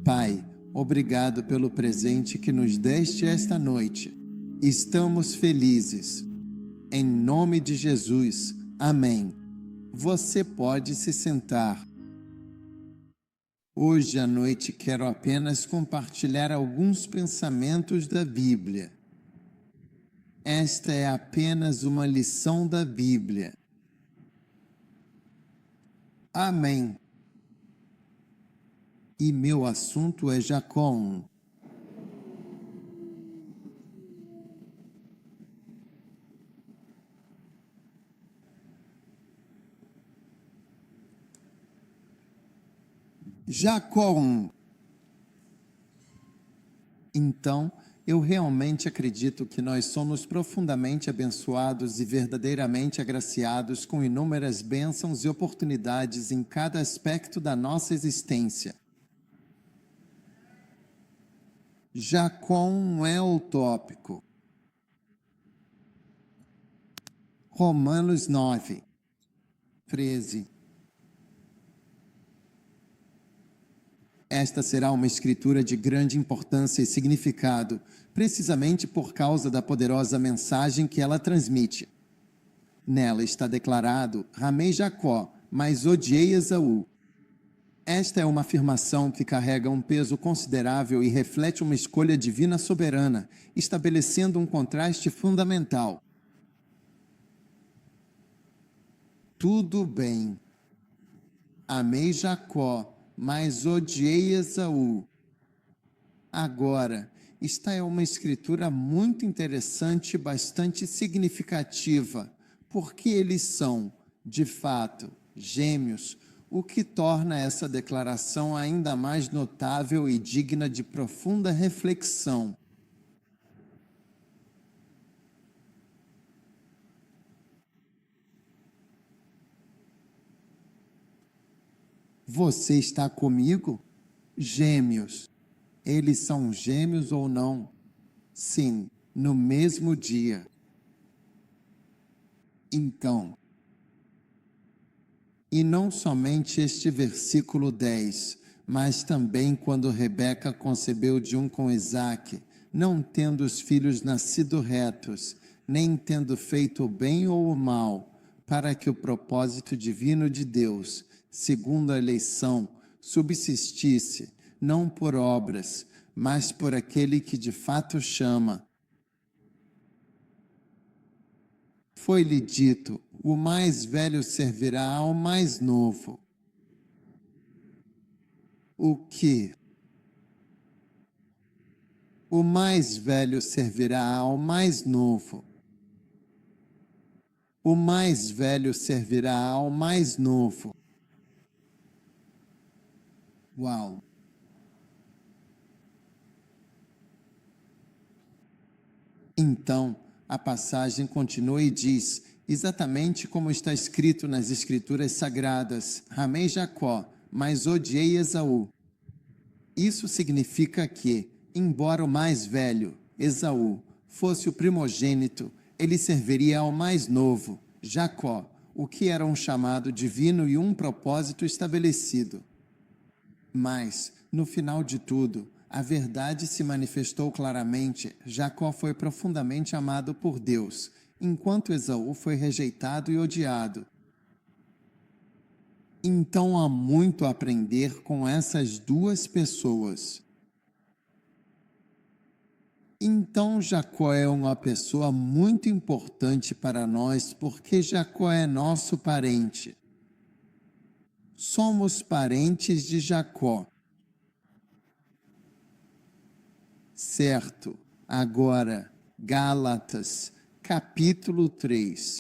Pai, obrigado pelo presente que nos deste esta noite. Estamos felizes. Em nome de Jesus. Amém. Você pode se sentar. Hoje à noite quero apenas compartilhar alguns pensamentos da Bíblia. Esta é apenas uma lição da Bíblia. Amém. E meu assunto é Jacó 1. Jacó 1. Então, eu realmente acredito que nós somos profundamente abençoados e verdadeiramente agraciados com inúmeras bênçãos e oportunidades em cada aspecto da nossa existência. Jacó não é utópico. Romanos 9, 13. Esta será uma escritura de grande importância e significado, precisamente por causa da poderosa mensagem que ela transmite. Nela está declarado: amei Jacó, mas odiei Esaú. Esta é uma afirmação que carrega um peso considerável e reflete uma escolha divina soberana, estabelecendo um contraste fundamental. Tudo bem. Amei Jacó, mas odiei Esaú. Agora, esta é uma escritura muito interessante e bastante significativa, porque eles são, de fato, gêmeos, o que torna essa declaração ainda mais notável e digna de profunda reflexão. Você está comigo? Gêmeos. Eles são gêmeos ou não? Sim, no mesmo dia. Então, e não somente este versículo 10, mas também quando Rebeca concebeu de um com Isaque, não tendo os filhos nascido retos, nem tendo feito o bem ou o mal, para que o propósito divino de Deus, segundo a eleição, subsistisse, não por obras, mas por aquele que de fato chama. Foi-lhe dito: o mais velho servirá ao mais novo. O que? O mais velho servirá ao mais novo. O mais velho servirá ao mais novo. Uau! Então, a passagem continua e diz, exatamente como está escrito nas Escrituras Sagradas: amei Jacó, mas odiei Esaú. Isso significa que, embora o mais velho, Esaú, fosse o primogênito, ele serviria ao mais novo, Jacó, o que era um chamado divino e um propósito estabelecido. Mas, no final de tudo, a verdade se manifestou claramente: Jacó foi profundamente amado por Deus, enquanto Esaú foi rejeitado e odiado. Então há muito a aprender com essas duas pessoas. Então Jacó é uma pessoa muito importante para nós, porque Jacó é nosso parente. Somos parentes de Jacó. Certo. Agora, Gálatas, capítulo 3.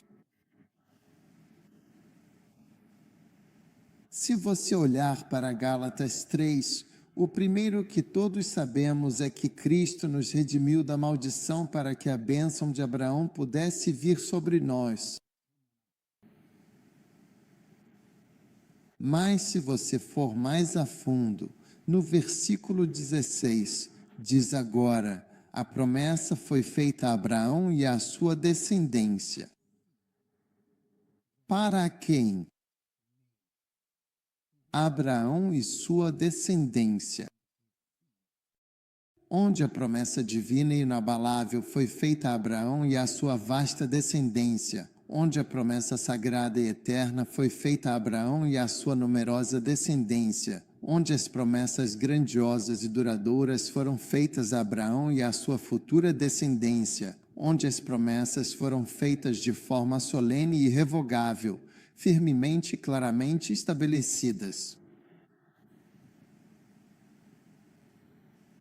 Se você olhar para Gálatas 3, o primeiro que todos sabemos é que Cristo nos redimiu da maldição para que a bênção de Abraão pudesse vir sobre nós. Mas se você for mais a fundo, no versículo 16, diz agora: a promessa foi feita a Abraão e à sua descendência. Para quem? Abraão e sua descendência. onde a promessa divina e inabalável foi feita a Abraão e à sua vasta descendência, onde a promessa sagrada e eterna foi feita a Abraão e à sua numerosa descendência, onde as promessas grandiosas e duradouras foram feitas a Abraão e à sua futura descendência, onde as promessas foram feitas de forma solene e irrevogável, firmemente e claramente estabelecidas.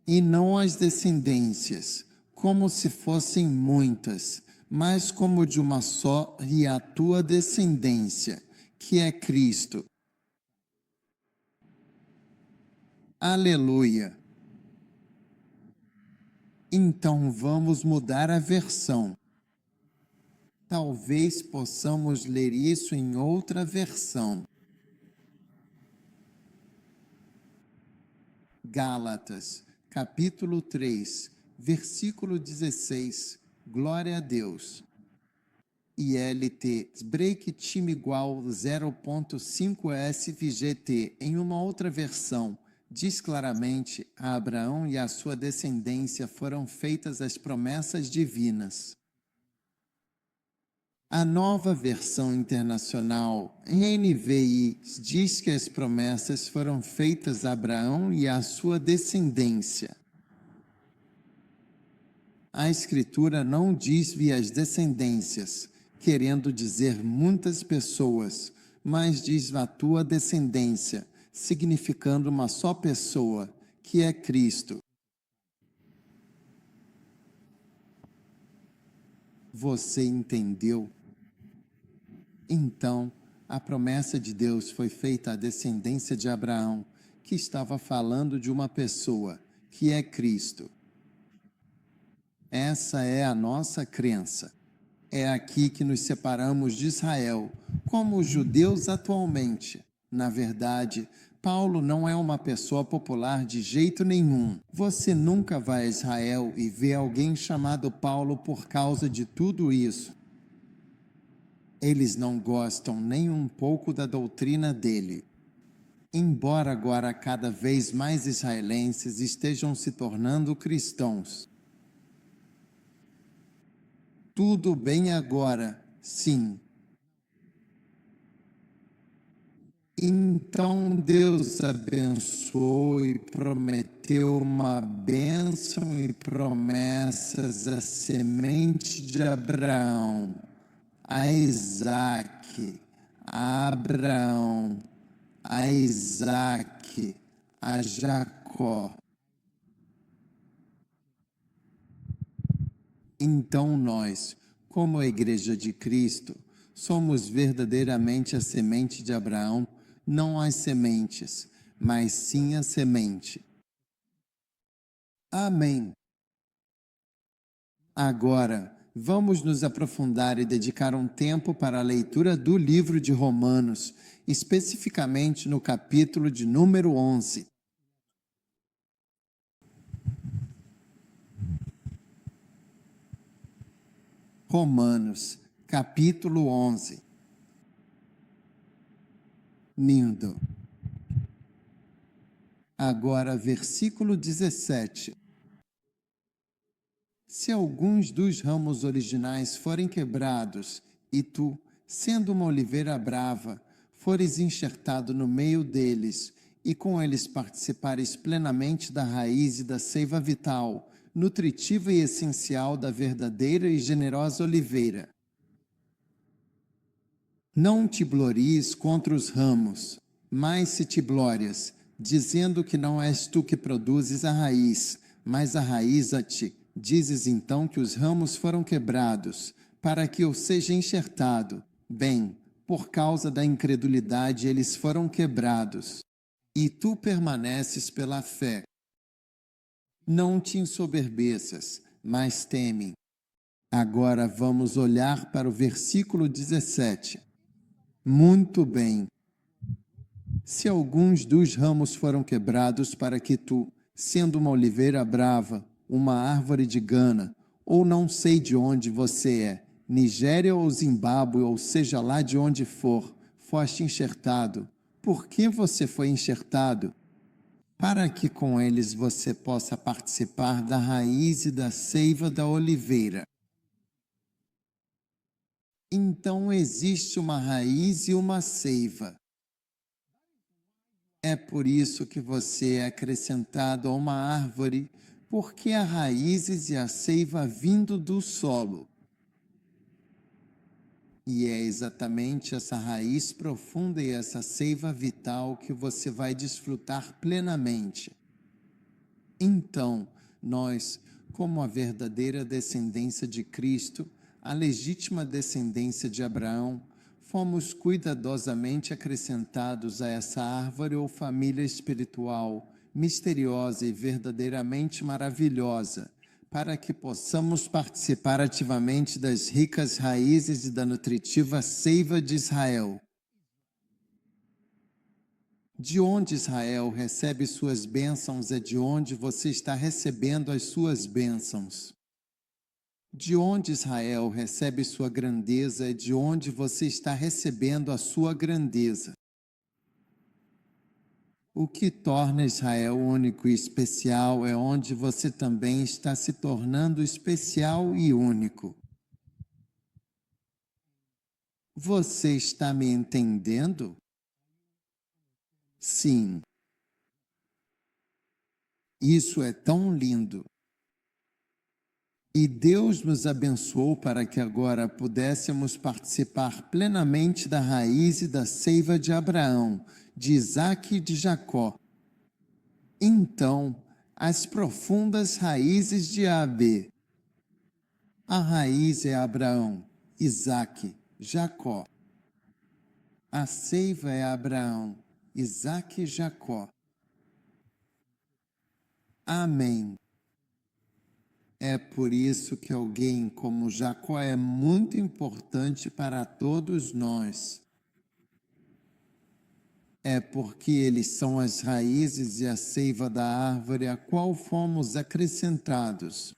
E não as descendências, como se fossem muitas, mas como de uma só, e a tua descendência, que é Cristo. Aleluia! Então vamos mudar a versão. Talvez possamos ler isso em outra versão. Gálatas, capítulo 3, versículo 16. Glória a Deus. ILT Break Time igual 0.5 SVGT em uma outra versão. Diz claramente: a Abraão e a sua descendência foram feitas as promessas divinas. A nova versão internacional, NVI, diz que as promessas foram feitas a Abraão e à sua descendência. A Escritura não diz via as descendências, querendo dizer muitas pessoas, mas diz a tua descendência, significando uma só pessoa, que é Cristo. Você entendeu? Então, a promessa de Deus foi feita à descendência de Abraão, que estava falando de uma pessoa, que é Cristo. Essa é a nossa crença. É aqui que nos separamos de Israel, como os judeus atualmente. Na verdade, Paulo não é uma pessoa popular de jeito nenhum. Você nunca vai a Israel e vê alguém chamado Paulo por causa de tudo isso. Eles não gostam nem um pouco da doutrina dele. Embora agora cada vez mais israelenses estejam se tornando cristãos. Tudo bem agora, sim. Então Deus abençoou e prometeu uma bênção e promessas à semente de Abraão, a Isaque, a Abraão, a Isaque, a Jacó. Então nós, como a Igreja de Cristo, somos verdadeiramente a semente de Abraão, não as sementes, mas sim a semente. Amém. Agora, vamos nos aprofundar e dedicar um tempo para a leitura do livro de Romanos, especificamente no capítulo de número 11. Romanos, capítulo 11. Lindo. Agora, versículo 17. Se alguns dos ramos originais forem quebrados, e tu, sendo uma oliveira brava, fores enxertado no meio deles, e com eles participares plenamente da raiz e da seiva vital, nutritiva e essencial da verdadeira e generosa oliveira. Não te glories contra os ramos, mas se te glórias, dizendo que não és tu que produzes a raiz, mas a raiz a ti. Dizes então que os ramos foram quebrados, para que eu seja enxertado. Bem, por causa da incredulidade eles foram quebrados. E tu permaneces pela fé. Não te ensoberbeças, mas teme. Agora vamos olhar para o versículo 17. Muito bem. Se alguns dos ramos foram quebrados para que tu, sendo uma oliveira brava, uma árvore de Gana, ou não sei de onde você é, Nigéria ou Zimbábue, ou seja lá de onde for, foste enxertado. Por que você foi enxertado? para que com eles você possa participar da raiz e da seiva da oliveira. Então existe uma raiz e uma seiva. É por isso que você é acrescentado a uma árvore, porque há raízes e a seiva vindo do solo. E é exatamente essa raiz profunda e essa seiva vital que você vai desfrutar plenamente. Então, nós, como a verdadeira descendência de Cristo, a legítima descendência de Abraão, fomos cuidadosamente acrescentados a essa árvore ou família espiritual, misteriosa e verdadeiramente maravilhosa, para que possamos participar ativamente das ricas raízes e da nutritiva seiva de Israel. De onde Israel recebe suas bênçãos é de onde você está recebendo as suas bênçãos. De onde Israel recebe sua grandeza é de onde você está recebendo a sua grandeza. O que torna Israel único e especial é onde você também está se tornando especial e único. Você está me entendendo? Sim. Isso é tão lindo. E Deus nos abençoou para que agora pudéssemos participar plenamente da raiz e da seiva de Abraão, de Isaque e de Jacó. Então, as profundas raízes de Ab. A raiz é Abraão, Isaque, Jacó. A seiva é Abraão, Isaque e Jacó. Amém. É por isso que alguém como Jacó é muito importante para todos nós. É porque eles são as raízes e a seiva da árvore a qual fomos acrescentados.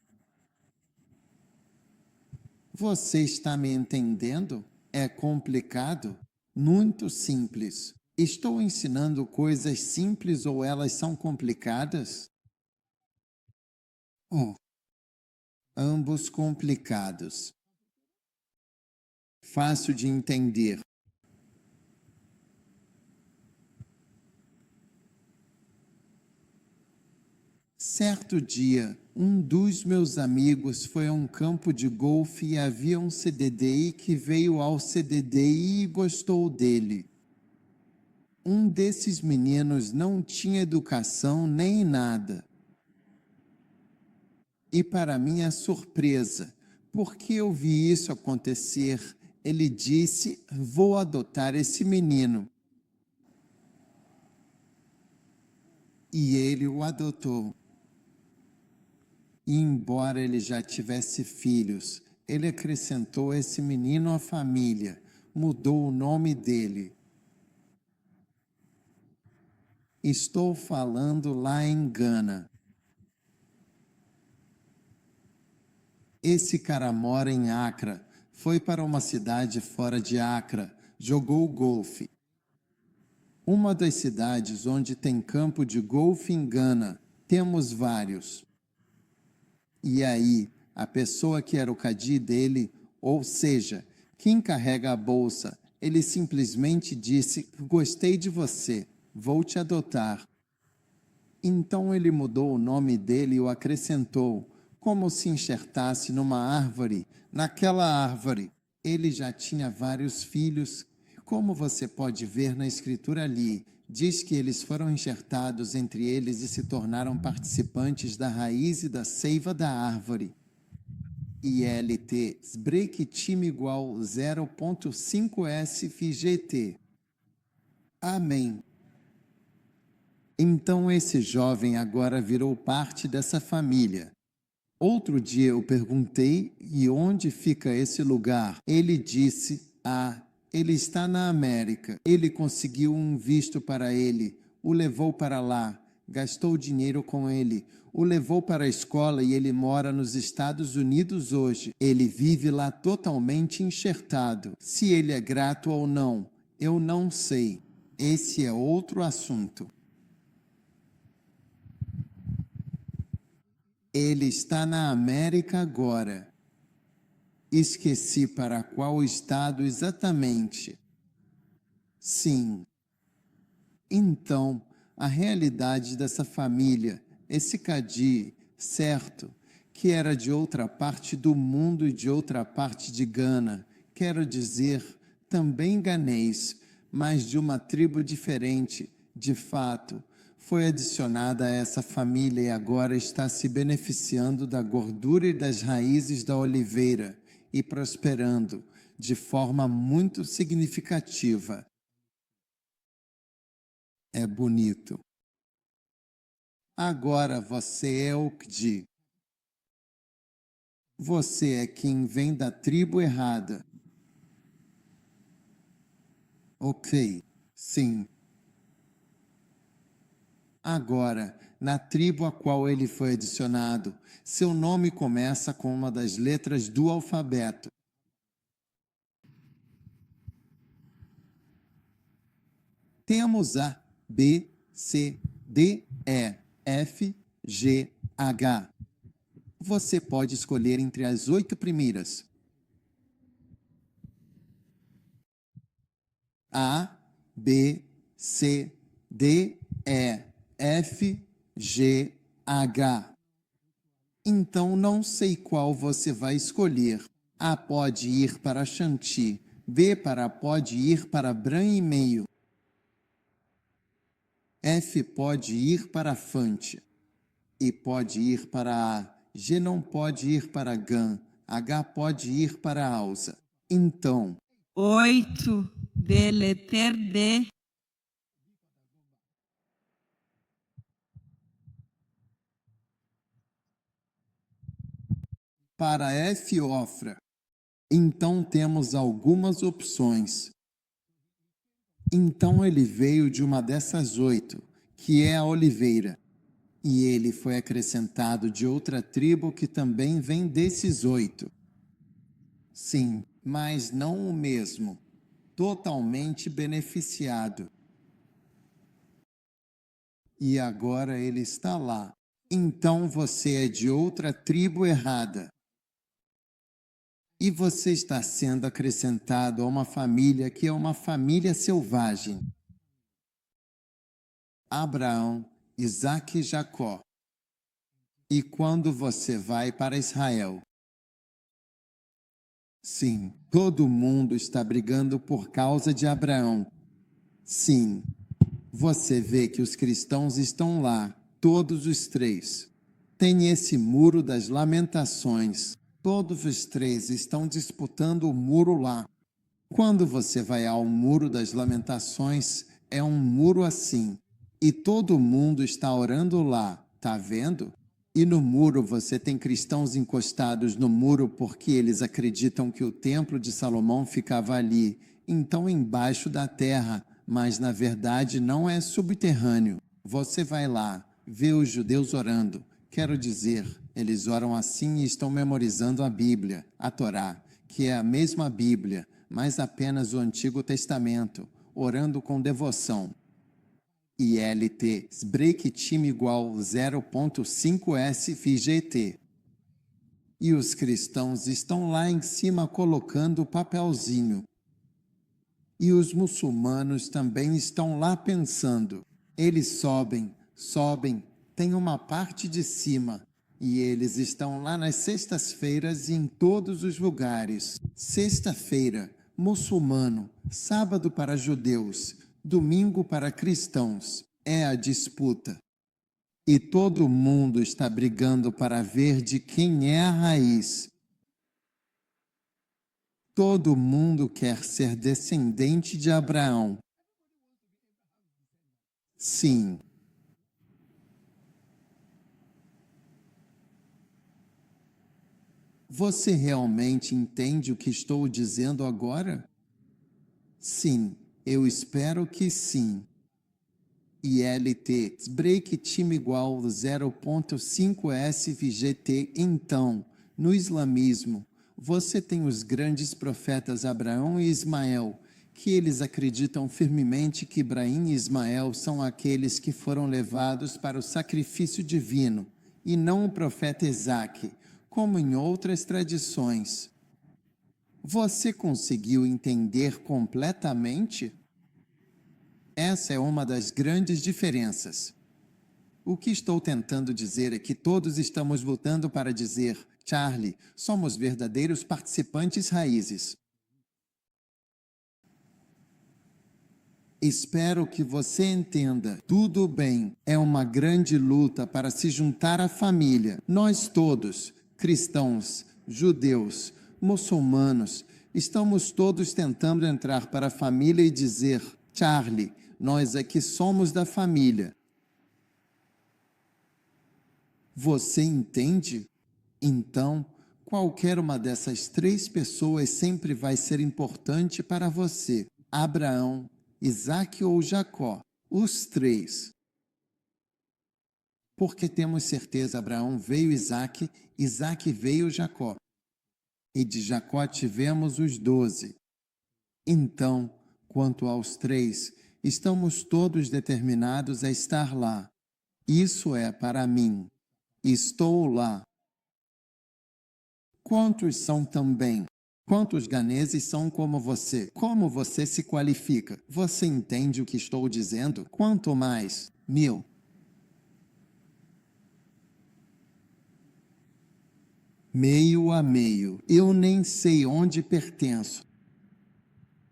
Você está me entendendo? É complicado? Muito simples. Estou ensinando coisas simples ou elas são complicadas? Ambos complicados. Fácil de entender. Certo dia, um dos meus amigos foi a um campo de golfe e havia um CDDI que veio ao CDDI e gostou dele. Um desses meninos não tinha educação nem nada. E para minha surpresa, porque eu vi isso acontecer, ele disse: vou adotar esse menino. E ele o adotou. E embora ele já tivesse filhos, ele acrescentou esse menino à família, mudou o nome dele. Estou falando lá em Gana. Esse cara mora em Accra, foi para uma cidade fora de Accra, jogou golfe. Uma das cidades onde tem campo de golfe em Gana, temos vários. E aí, a pessoa que era o cadi dele, ou seja, quem carrega a bolsa, ele simplesmente disse: gostei de você, vou te adotar. Então ele mudou o nome dele e o acrescentou, como se enxertasse numa árvore. Naquela árvore, ele já tinha vários filhos. Como você pode ver na escritura ali, diz que eles foram enxertados entre eles e se tornaram participantes da raiz e da seiva da árvore. ILT break time igual 0.5 SFGT. Amém. Então esse jovem agora virou parte dessa família. Outro dia eu perguntei: e onde fica esse lugar? Ele disse: ele está na América. Ele conseguiu um visto para ele, o levou para lá, gastou dinheiro com ele, o levou para a escola e ele mora nos Estados Unidos hoje. Ele vive lá totalmente enxertado. Se ele é grato ou não, eu não sei. Esse é outro assunto. Ele está na América agora. Esqueci para qual estado exatamente. Sim. Então, a realidade dessa família, esse Cadi, certo, que era de outra parte do mundo e de outra parte de Gana, quero dizer, também ganês, mas de uma tribo diferente, de fato, foi adicionada a essa família e agora está se beneficiando da gordura e das raízes da oliveira e prosperando de forma muito significativa. É bonito. Agora você é o Kdi. Você é quem vem da tribo errada. Ok, sim. Agora, na tribo a qual ele foi adicionado, seu nome começa com uma das letras do alfabeto. Temos a B, C, D, E, F, G, H. Você pode escolher entre as 8 primeiras. A, B, C, D, E, F, G, H. Então não sei qual você vai escolher. A pode ir para Shanti, B pode ir para Bran e meio. F pode ir para Fante. E pode ir para A. G não pode ir para Gan. H pode ir para Alza. Então, 8 de letra D. para F Ofra. Então temos algumas opções. Então ele veio de uma dessas 8, que é a oliveira. E ele foi acrescentado de outra tribo que também vem desses 8. Sim, mas não o mesmo. Totalmente beneficiado. E agora ele está lá. Então você é de outra tribo errada. E você está sendo acrescentado a uma família que é uma família selvagem. Abraão, Isaque e Jacó. E quando você vai para Israel? Sim, todo mundo está brigando por causa de Abraão. Sim, você vê que os cristãos estão lá, todos os 3. Tem esse muro das lamentações. Todos os 3 estão disputando o muro lá. Quando você vai ao muro das lamentações, é um muro assim. E todo mundo está orando lá, tá vendo? E no muro você tem cristãos encostados no muro porque eles acreditam que o templo de Salomão ficava ali, então embaixo da terra, mas na verdade não é subterrâneo. Você vai lá, vê os judeus orando. Quero dizer, eles oram assim e estão memorizando a Bíblia, a Torá, que é a mesma Bíblia, mas apenas o Antigo Testamento, orando com devoção. ILT, break time igual 0.5 SFGT. E os cristãos estão lá em cima colocando o papelzinho. E os muçulmanos também estão lá pensando. Eles sobem, tem uma parte de cima. E eles estão lá nas sextas-feiras e em todos os lugares. Sexta-feira, muçulmano, sábado para judeus, domingo para cristãos. É a disputa. E todo mundo está brigando para ver de quem é a raiz. Todo mundo quer ser descendente de Abraão. Sim. Você realmente entende o que estou dizendo agora? Sim, eu espero que sim. ILT, break time igual 0.5 SVGT. Então, no islamismo, você tem os grandes profetas Abraão e Ismael, que eles acreditam firmemente que Ibrahim e Ismael são aqueles que foram levados para o sacrifício divino, e não o profeta Isaque, como em outras tradições. Você conseguiu entender completamente? Essa é uma das grandes diferenças. O que estou tentando dizer é que todos estamos lutando para dizer: Charlie, somos verdadeiros participantes raízes. Espero que você entenda. Tudo bem, é uma grande luta para se juntar à família. Nós todos, cristãos, judeus, muçulmanos, estamos todos tentando entrar para a família e dizer: Charlie, nós aqui somos da família. Você entende? Então, qualquer uma dessas três pessoas sempre vai ser importante para você. Abraão, Isaque ou Jacó, os três. Porque temos certeza, Abraão veio Isaque, Isaque veio Jacó. E de Jacó tivemos os 12. Então, quanto aos três, estamos todos determinados a estar lá. Isso é para mim. Estou lá. Quantos são também? Quantos ganeses são como você? Como você se qualifica? Você entende o que estou dizendo? Quanto mais? 1000. Meio a meio. Eu nem sei onde pertenço.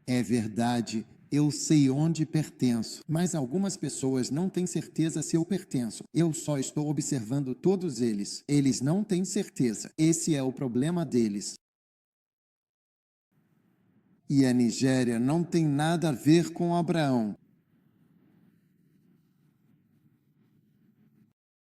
É verdade, eu sei onde pertenço, mas algumas pessoas não têm certeza se eu pertenço. Eu só estou observando todos eles. Eles não têm certeza. Esse é o problema deles. E a Nigéria não tem nada a ver com Abraão.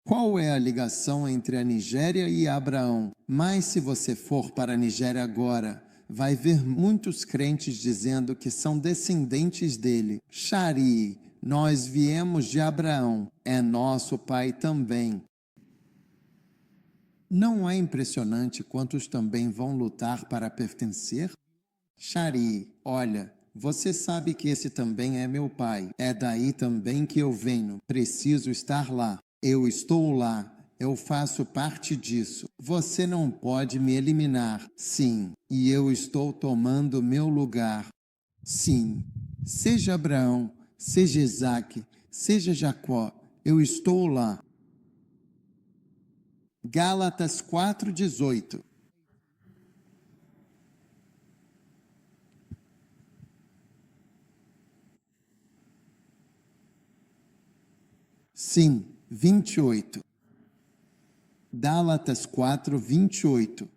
Qual é a ligação entre a Nigéria e Abraão? Mas se você for para a Nigéria agora, vai ver muitos crentes dizendo que são descendentes dele. Shari, nós viemos de Abraão, é nosso pai também. Não é impressionante quantos também vão lutar para pertencer? Shari, olha, você sabe que esse também é meu pai. É daí também que eu venho. Preciso estar lá. Eu estou lá. Eu faço parte disso. Você não pode me eliminar. Sim, e eu estou tomando meu lugar. Sim, seja Abraão, seja Isaque, seja Jacó, eu estou lá. Gálatas 4:18. Sim, 28. Gálatas 4:28.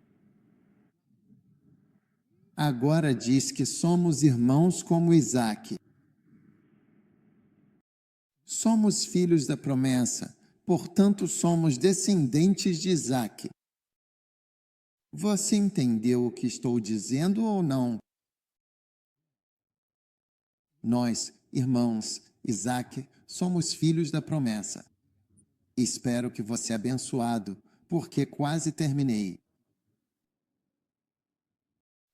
Agora diz que somos irmãos como Isaque. Somos filhos da promessa, portanto somos descendentes de Isaque. Você entendeu o que estou dizendo ou não? Nós, irmãos, Isaque, somos filhos da promessa. Espero que você é abençoado, porque quase terminei.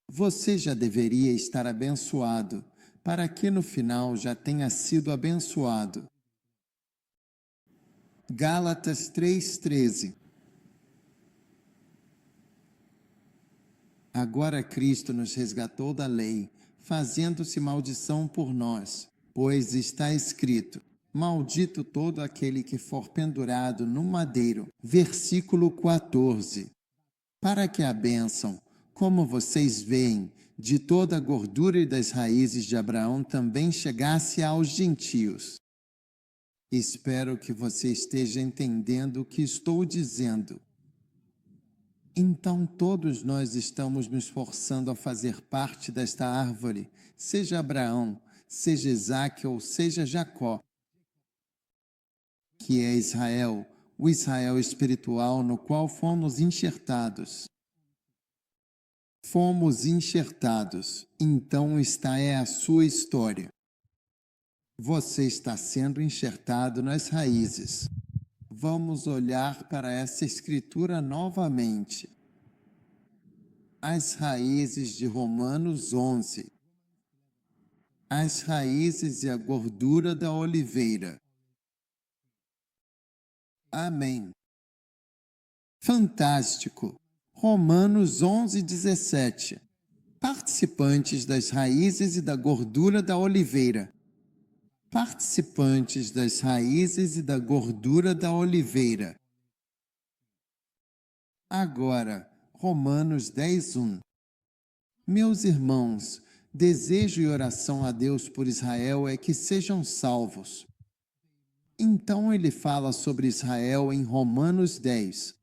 Você já deveria estar abençoado, para que no final já tenha sido abençoado. Gálatas 3:13. Agora Cristo nos resgatou da lei, fazendo-se maldição por nós, pois está escrito: maldito todo aquele que for pendurado no madeiro. Versículo 14. Para que a bênção, como vocês veem, de toda a gordura e das raízes de Abraão também chegasse aos gentios. Espero que você esteja entendendo o que estou dizendo. Então todos nós estamos nos esforçando a fazer parte desta árvore, seja Abraão, seja Isaque ou seja Jacó, que é Israel, o Israel espiritual no qual fomos enxertados. Fomos enxertados, então esta é a sua história. Você está sendo enxertado nas raízes. Vamos olhar para essa escritura novamente. As raízes de Romanos 11. As raízes e a gordura da oliveira. Amém. Fantástico! Romanos 11:17. Participantes das raízes e da gordura da oliveira. Participantes das raízes e da gordura da oliveira. Agora, Romanos 10:1. Meus irmãos, desejo e oração a Deus por Israel é que sejam salvos. Então ele fala sobre Israel em Romanos 10.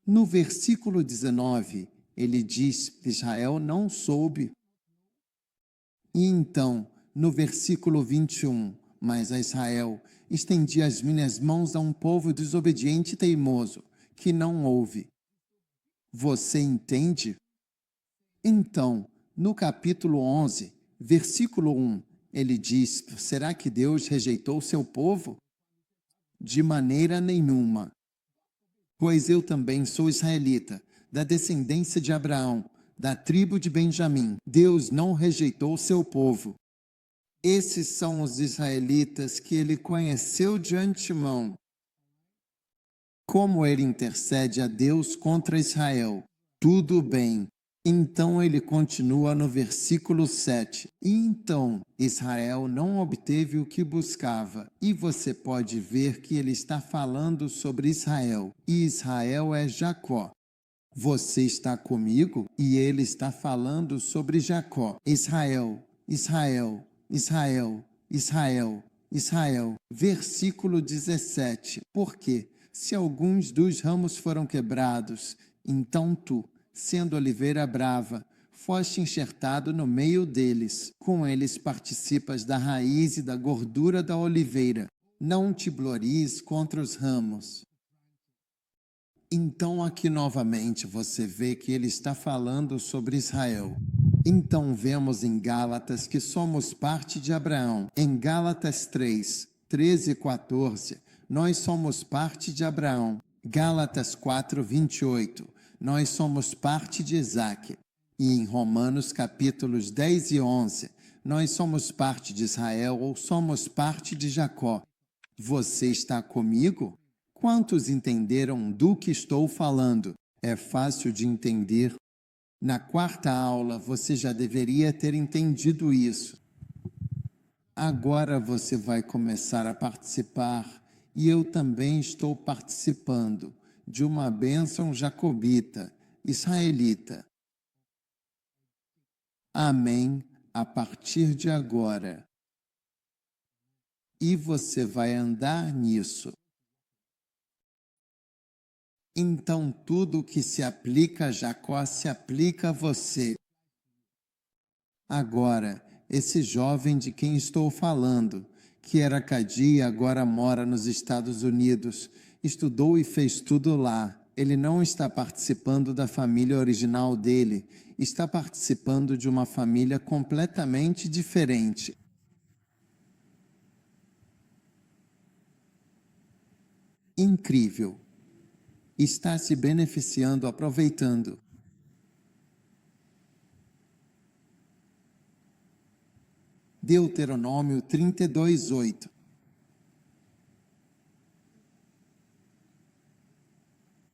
No versículo 19, ele diz que Israel não soube. E então, no versículo 21, mas a Israel estendi as minhas mãos a um povo desobediente e teimoso, que não ouve. Você entende? Então, no capítulo 11, versículo 1, ele diz: será que Deus rejeitou seu povo? De maneira nenhuma. Pois eu também sou israelita, da descendência de Abraão, da tribo de Benjamim. Deus não rejeitou seu povo. Esses são os israelitas que ele conheceu de antemão. Como ele intercede a Deus contra Israel? Tudo bem. Então ele continua no versículo 7. E então Israel não obteve o que buscava. E você pode ver que ele está falando sobre Israel. E Israel é Jacó. Você está comigo? E ele está falando sobre Jacó. Israel, Israel, Israel, Israel, Israel. Versículo 17. Por quê? Se alguns dos ramos foram quebrados, então tu, sendo oliveira brava, foste enxertado no meio deles. Com eles participas da raiz e da gordura da oliveira. Não te glories contra os ramos. Então aqui novamente você vê que ele está falando sobre Israel. Então vemos em Gálatas que somos parte de Abraão. Em Gálatas 3, 13 e 14, nós somos parte de Abraão. Gálatas 4, 28, nós somos parte de Isaque. E em Romanos capítulos 10 e 11, nós somos parte de Israel ou somos parte de Jacó. Você está comigo? Quantos entenderam do que estou falando? É fácil de entender. Na quarta aula, você já deveria ter entendido isso. Agora você vai começar a participar, e eu também estou participando, de uma bênção jacobita, israelita. Amém, a partir de agora. E você vai andar nisso. Então tudo que se aplica a Jacó se aplica a você. Agora, esse jovem de quem estou falando, que era Cadi e agora mora nos Estados Unidos, estudou e fez tudo lá. Ele não está participando da família original dele, está participando de uma família completamente diferente. Incrível. Está se beneficiando, aproveitando. Deuteronômio 32, 8.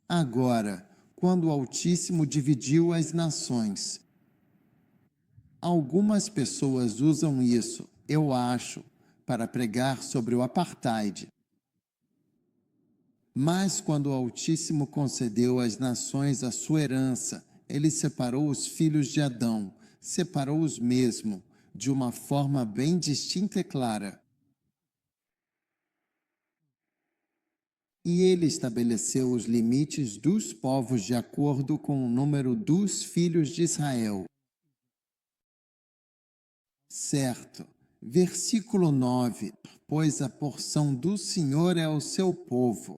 Agora, quando o Altíssimo dividiu as nações. Algumas pessoas usam isso, eu acho, para pregar sobre o apartheid. Mas quando o Altíssimo concedeu às nações a sua herança, ele separou os filhos de Adão, separou-os mesmo, de uma forma bem distinta e clara. E ele estabeleceu os limites dos povos de acordo com o número dos filhos de Israel. Certo. Versículo 9. Pois a porção do Senhor é o seu povo.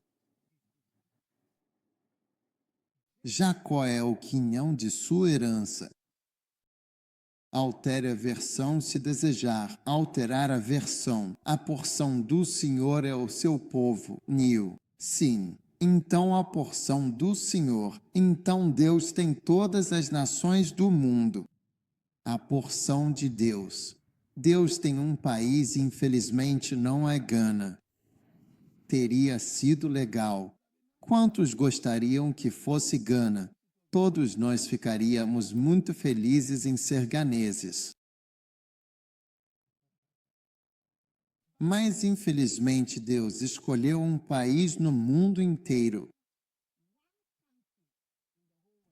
Jacó é o quinhão de sua herança. Altere a versão se desejar. Alterar a versão. A porção do Senhor é o seu povo. New. Sim. Então a porção do Senhor. Então Deus tem todas as nações do mundo. A porção de Deus. Deus tem um país e infelizmente não é Gana. Teria sido legal. Quantos gostariam que fosse Gana? Todos nós ficaríamos muito felizes em ser ganeses. Mas, infelizmente, Deus escolheu um país no mundo inteiro.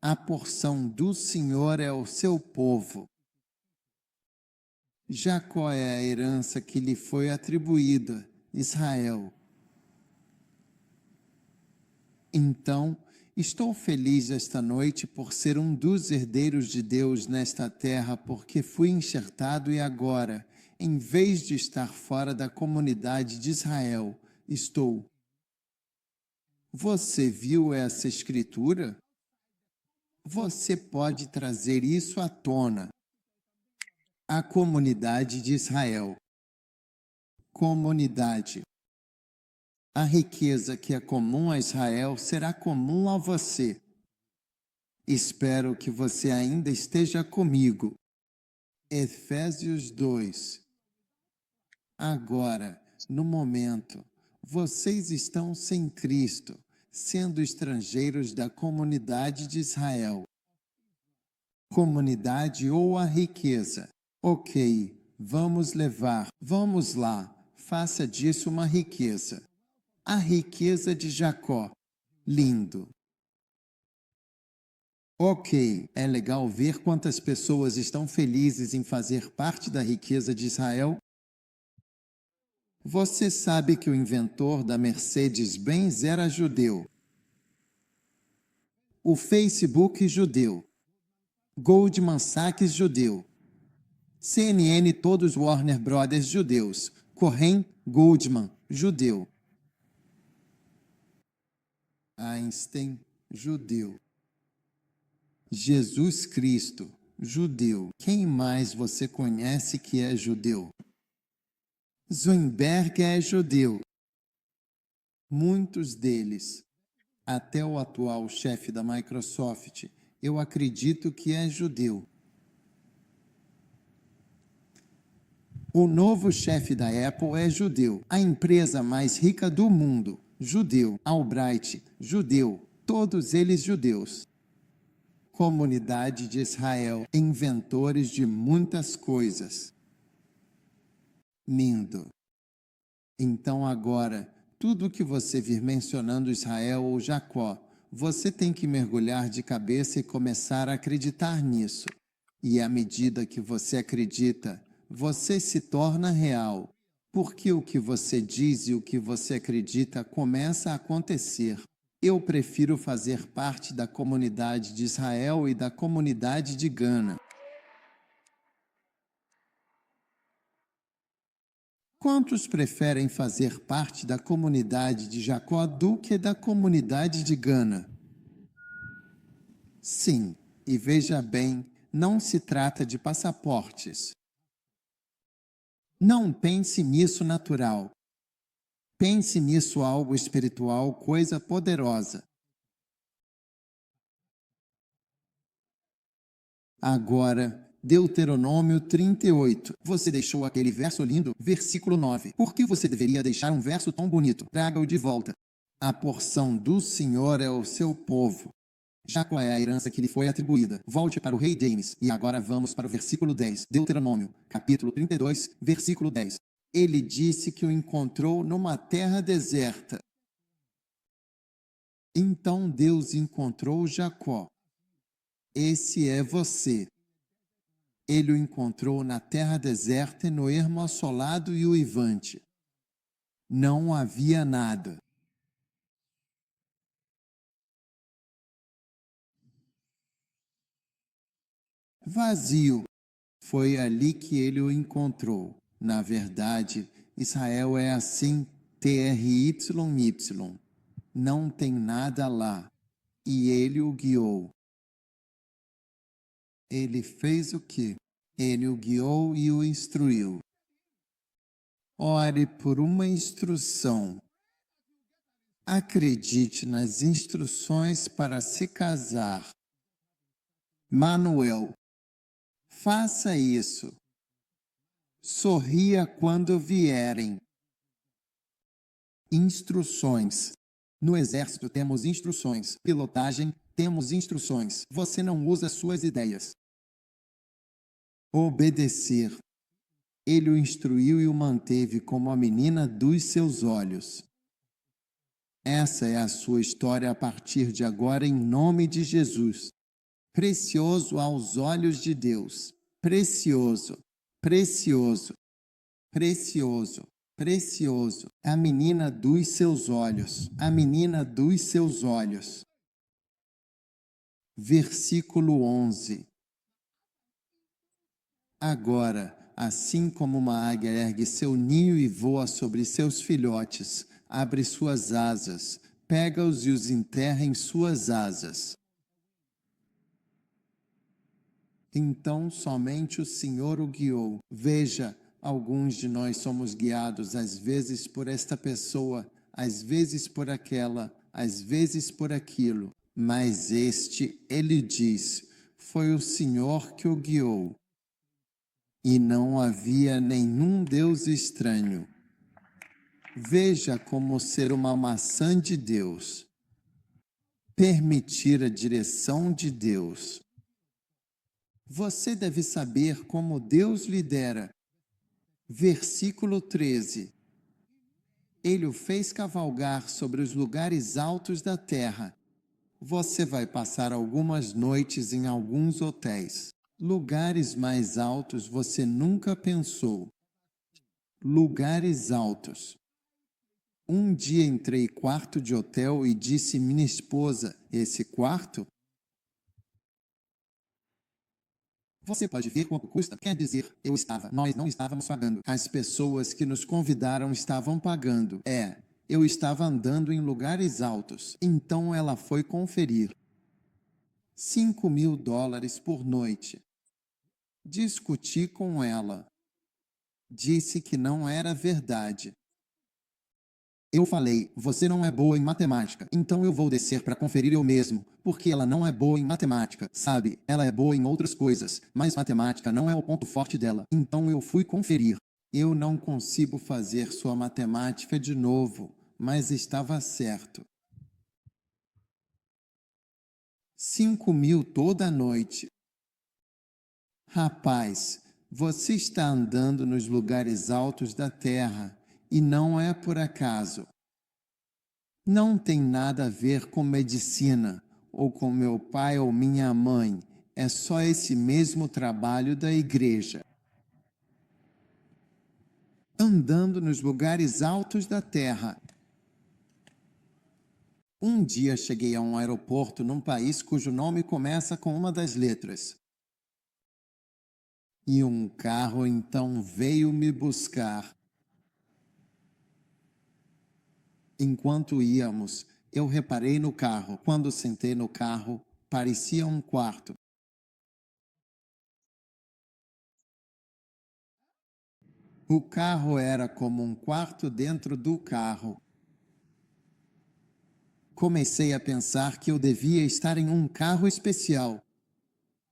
A porção do Senhor é o seu povo. Jacó é a herança que lhe foi atribuída, Israel. Então, estou feliz esta noite por ser um dos herdeiros de Deus nesta terra, porque fui enxertado e agora, em vez de estar fora da comunidade de Israel, estou. Você viu essa escritura? Você pode trazer isso à tona. A comunidade de Israel. Comunidade. A riqueza que é comum a Israel será comum a você. Espero que você ainda esteja comigo. Efésios 2. Agora, no momento, vocês estão sem Cristo, sendo estrangeiros da comunidade de Israel. Comunidade ou a riqueza. Ok, vamos lá, faça disso uma riqueza. A riqueza de Jacó. Lindo. Ok, é legal ver quantas pessoas estão felizes em fazer parte da riqueza de Israel. Você sabe que o inventor da Mercedes-Benz era judeu. O Facebook judeu. Goldman Sachs judeu. CNN todos Warner Brothers judeus. Cohen, Goldman, judeu. Einstein, judeu. Jesus Cristo, judeu. Quem mais você conhece que é judeu? Zuckerberg é judeu. Muitos deles. Até o atual chefe da Microsoft, eu acredito que é judeu. O novo chefe da Apple é judeu. A empresa mais rica do mundo, judeu. Albright, judeu. Todos eles judeus. Comunidade de Israel, inventores de muitas coisas. Lindo. Então agora, tudo que você vir mencionando Israel ou Jacó, você tem que mergulhar de cabeça e começar a acreditar nisso. E à medida que você acredita, você se torna real, porque o que você diz e o que você acredita começa a acontecer. Eu prefiro fazer parte da comunidade de Israel e da comunidade de Gana. Quantos preferem fazer parte da comunidade de Jacó do que da comunidade de Gana? Sim, e veja bem, não se trata de passaportes. Não pense nisso natural. Pense nisso algo espiritual, coisa poderosa. Agora, Deuteronômio 38. Você deixou aquele verso lindo? Versículo 9. Por que você deveria deixar um verso tão bonito? Traga-o de volta. A porção do Senhor é o seu povo. Jacó é a herança que lhe foi atribuída. Volte para o rei James. E agora vamos para o versículo 10. Deuteronômio, capítulo 32, versículo 10. Ele disse que o encontrou numa terra deserta. Então Deus encontrou Jacó. Esse é você. Ele o encontrou na terra deserta e no ermo assolado e uivante. Não havia nada. Vazio. Foi ali que ele o encontrou. Na verdade, Israel é assim, TRYY. Não tem nada lá. E ele o guiou. Ele fez o quê? Ele o guiou e o instruiu. Ore por uma instrução. Acredite nas instruções para se casar. Manuel, faça isso. Sorria quando vierem. Instruções. No exército temos instruções. Pilotagem, temos instruções. Você não usa suas ideias. Obedecer. Ele o instruiu e o manteve como a menina dos seus olhos. Essa é a sua história a partir de agora, em nome de Jesus. Precioso aos olhos de Deus. Precioso, precioso, precioso, precioso. A menina dos seus olhos. A menina dos seus olhos. Versículo 11. Agora, assim como uma águia ergue seu ninho e voa sobre seus filhotes, abre suas asas, pega-os e os enterra em suas asas. Então somente o Senhor o guiou. Veja, alguns de nós somos guiados às vezes por esta pessoa, às vezes por aquela, às vezes por aquilo. Mas ele diz, foi o Senhor que o guiou. E não havia nenhum Deus estranho. Veja como ser uma maçã de Deus. Permitir a direção de Deus. Você deve saber como Deus lidera. Versículo 13. Ele o fez cavalgar sobre os lugares altos da terra. Você vai passar algumas noites em alguns hotéis. Lugares mais altos você nunca pensou. Lugares altos. Um dia entrei quarto de hotel e disse minha esposa, esse quarto? Você pode ver quanto custa? Quer dizer, nós não estávamos pagando. As pessoas que nos convidaram estavam pagando. Eu estava andando em lugares altos. Então ela foi conferir. $5.000 por noite. Discuti com ela. Disse que não era verdade. Eu falei, você não é boa em matemática, então eu vou descer para conferir eu mesmo, porque ela não é boa em matemática, sabe? Ela é boa em outras coisas, mas matemática não é o ponto forte dela. Então eu fui conferir. Eu não consigo fazer sua matemática de novo, mas estava certo. 5.000 toda noite. Rapaz, você está andando nos lugares altos da terra e não é por acaso. Não tem nada a ver com medicina ou com meu pai ou minha mãe. É só esse mesmo trabalho da igreja. Andando nos lugares altos da terra. Um dia cheguei a um aeroporto num país cujo nome começa com uma das letras. E um carro então veio me buscar. Enquanto íamos, eu reparei no carro. Quando sentei no carro, parecia um quarto. O carro era como um quarto dentro do carro. Comecei a pensar que eu devia estar em um carro especial.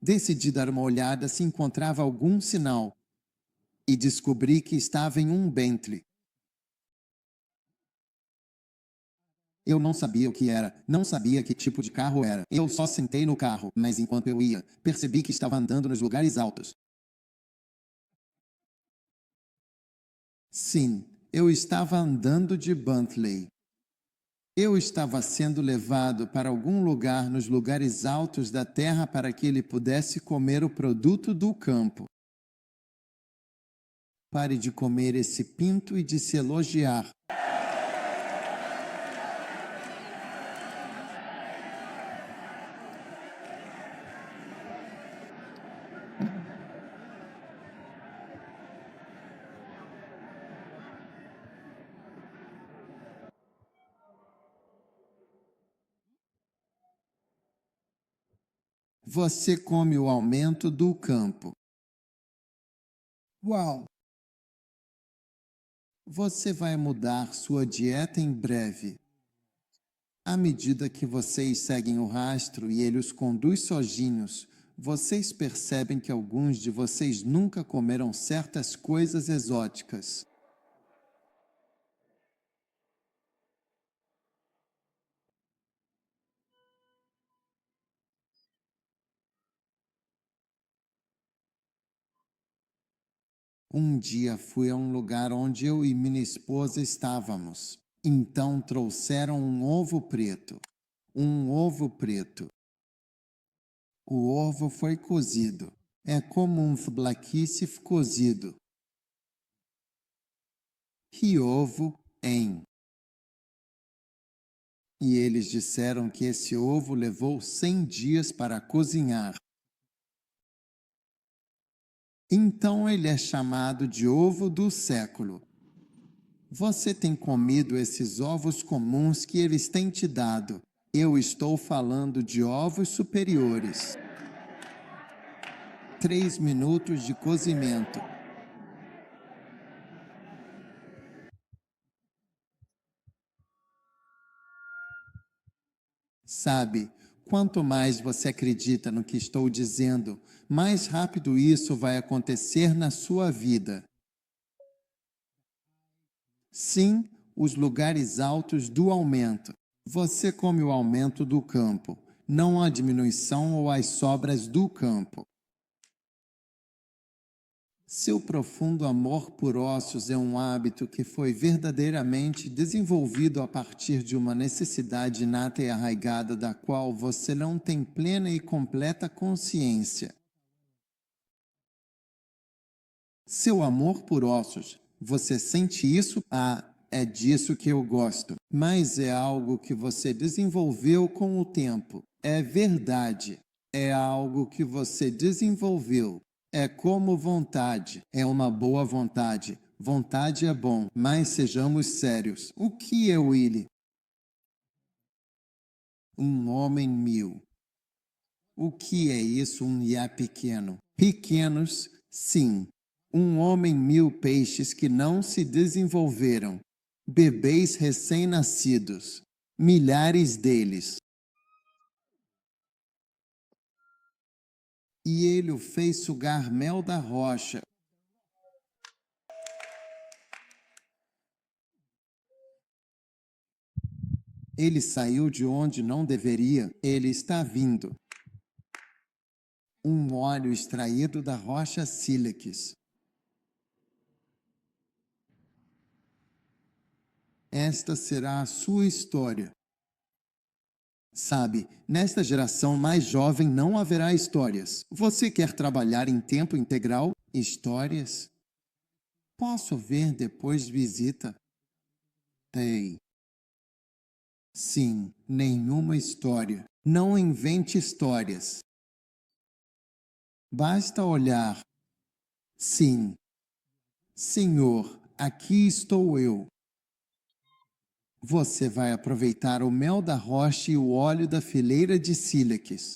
Decidi dar uma olhada se encontrava algum sinal. E descobri que estava em um Bentley. Eu não sabia o que era, não sabia que tipo de carro era. Eu só sentei no carro, mas enquanto eu ia, percebi que estava andando nos lugares altos. Sim, eu estava andando de Bentley. Eu estava sendo levado para algum lugar nos lugares altos da terra para que ele pudesse comer o produto do campo. Pare de comer esse pinto e de se elogiar. Você come o aumento do campo. Uau! Você vai mudar sua dieta em breve. À medida que vocês seguem o rastro e ele os conduz sozinhos, vocês percebem que alguns de vocês nunca comeram certas coisas exóticas. Um dia fui a um lugar onde eu e minha esposa estávamos. Então trouxeram um ovo preto. Um ovo preto. O ovo foi cozido. É como um flaquice cozido. Que ovo em? E eles disseram que esse ovo levou 100 dias para cozinhar. Então ele é chamado de ovo do século. Você tem comido esses ovos comuns que eles têm te dado. Eu estou falando de ovos superiores. 3 minutos de cozimento. Sabe, quanto mais você acredita no que estou dizendo, mais rápido isso vai acontecer na sua vida. Sim, os lugares altos do aumento. Você come o aumento do campo, não a diminuição ou as sobras do campo. Seu profundo amor por ossos é um hábito que foi verdadeiramente desenvolvido a partir de uma necessidade inata e arraigada da qual você não tem plena e completa consciência. Seu amor por ossos, você sente isso? Ah, é disso que eu gosto. Mas é algo que você desenvolveu com o tempo. É verdade. É algo que você desenvolveu. É como vontade. É uma boa vontade. Vontade é bom, mas sejamos sérios. O que é Willy? Um homem 1000. O que é isso, um iá pequeno? Pequenos, sim. Um homem 1000 peixes que não se desenvolveram. Bebês recém-nascidos. Milhares deles. E ele o fez sugar mel da rocha. Ele saiu de onde não deveria. Ele está vindo. Um óleo extraído da rocha sílex. Esta será a sua história. Sabe, nesta geração mais jovem não haverá histórias. Você quer trabalhar em tempo integral? Histórias? Posso ver depois visita? Tem. Sim, nenhuma história. Não invente histórias. Basta olhar. Sim. Senhor, aqui estou eu. Você vai aproveitar o mel da rocha e o óleo da fileira de sílex.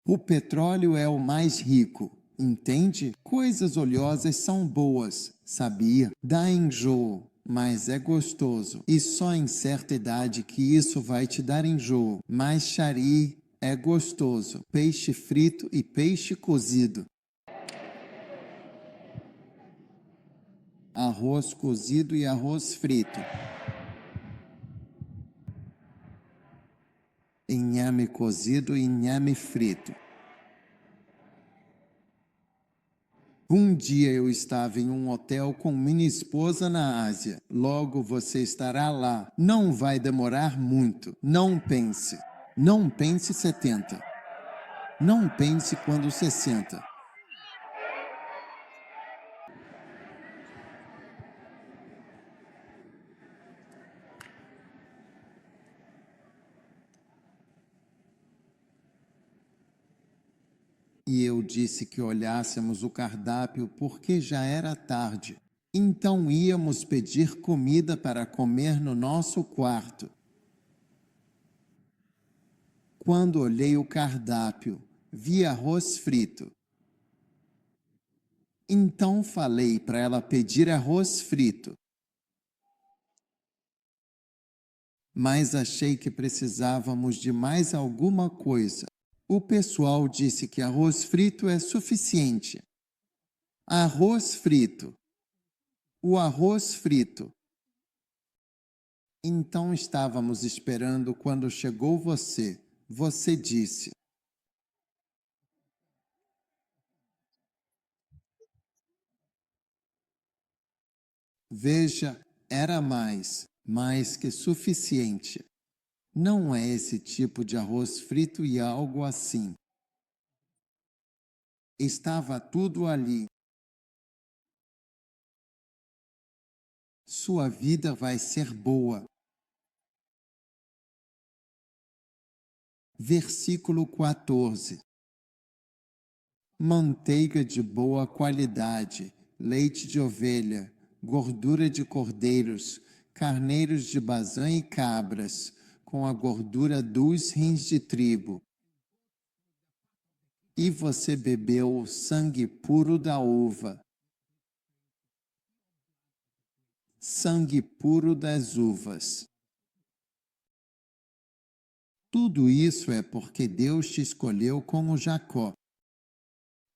O petróleo é o mais rico, entende? Coisas oleosas são boas, sabia? Dá enjoo, mas é gostoso. E só em certa idade que isso vai te dar enjoo. Mas chari é gostoso. Peixe frito e peixe cozido. Arroz cozido e arroz frito. Inhame cozido e inhame frito. Um dia eu estava em um hotel com minha esposa na Ásia. Logo você estará lá. Não vai demorar muito. Não pense. Não pense 70. Não pense quando 60. E eu disse que olhássemos o cardápio porque já era tarde. Então íamos pedir comida para comer no nosso quarto. Quando olhei o cardápio, vi arroz frito. Então falei para ela pedir arroz frito. Mas achei que precisávamos de mais alguma coisa. O pessoal disse que arroz frito é suficiente. Arroz frito. O arroz frito. Então estávamos esperando quando chegou você. Você disse: Veja, era mais que suficiente. Não é esse tipo de arroz frito e algo assim. Estava tudo ali. Sua vida vai ser boa. Versículo 14. Manteiga de boa qualidade, leite de ovelha, gordura de cordeiros, carneiros de Bazã e cabras, com a gordura dos rins de trigo. E você bebeu o sangue puro da uva, sangue puro das uvas. Tudo isso é porque Deus te escolheu como Jacó.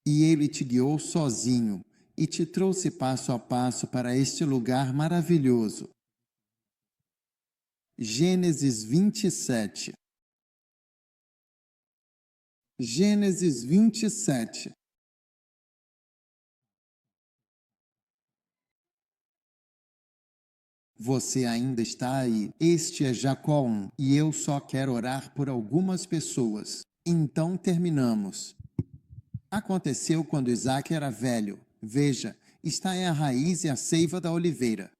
E ele te guiou sozinho e te trouxe passo a passo para este lugar maravilhoso. Gênesis 27. Gênesis 27. Você ainda está aí. Este é Jacó 1 e eu só quero orar por algumas pessoas. Então terminamos. Aconteceu quando Isaac era velho. Veja, está é a raiz e a seiva da oliveira.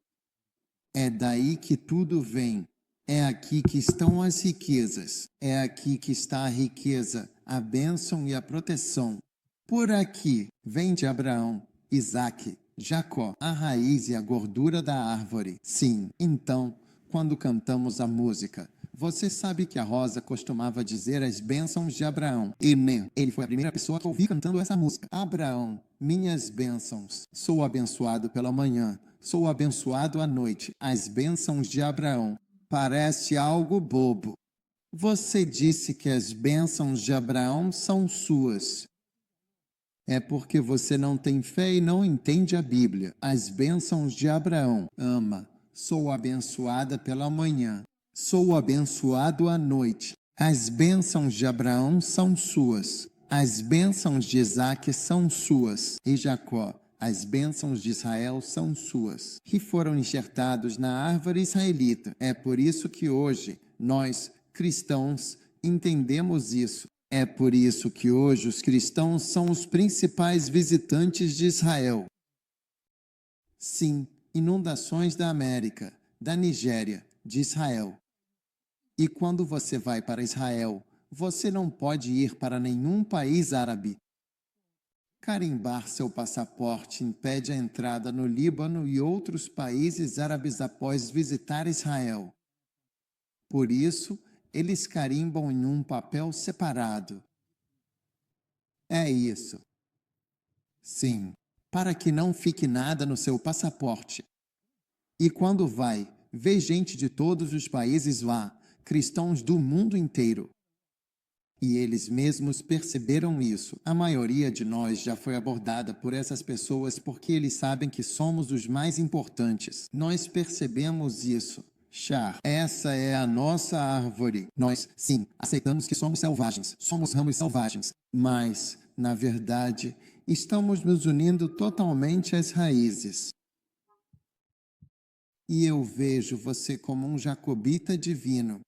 É daí que tudo vem. É aqui que estão as riquezas. É aqui que está a riqueza, a bênção e a proteção. Por aqui vem de Abraão, Isaque, Jacó, a raiz e a gordura da árvore. Sim, então, quando cantamos a música, você sabe que a Rosa costumava dizer as bênçãos de Abraão. Ele foi a primeira pessoa que ouvi cantando essa música. Abraão, minhas bênçãos. Sou abençoado pela manhã. Sou abençoado à noite. As bênçãos de Abraão. Parece algo bobo. Você disse que as bênçãos de Abraão são suas. É porque você não tem fé e não entende a Bíblia. As bênçãos de Abraão. Ama. Sou abençoada pela manhã. Sou abençoado à noite. As bênçãos de Abraão são suas. As bênçãos de Isaque são suas. E Jacó, as bênçãos de Israel são suas, que foram enxertados na árvore israelita. É por isso que hoje, nós, cristãos, entendemos isso. É por isso que hoje os cristãos são os principais visitantes de Israel. Sim, inundações da América, da Nigéria, de Israel. E quando você vai para Israel, você não pode ir para nenhum país árabe. Carimbar seu passaporte impede a entrada no Líbano e outros países árabes após visitar Israel. Por isso, eles carimbam em um papel separado. É isso. Sim, para que não fique nada no seu passaporte. E quando vai, vê gente de todos os países lá, cristãos do mundo inteiro. E eles mesmos perceberam isso. A maioria de nós já foi abordada por essas pessoas porque eles sabem que somos os mais importantes. Nós percebemos isso. Char, essa é a nossa árvore. Nós, sim, aceitamos que somos selvagens, somos ramos selvagens, mas, na verdade, estamos nos unindo totalmente às raízes. E eu vejo você como um jacobita divino,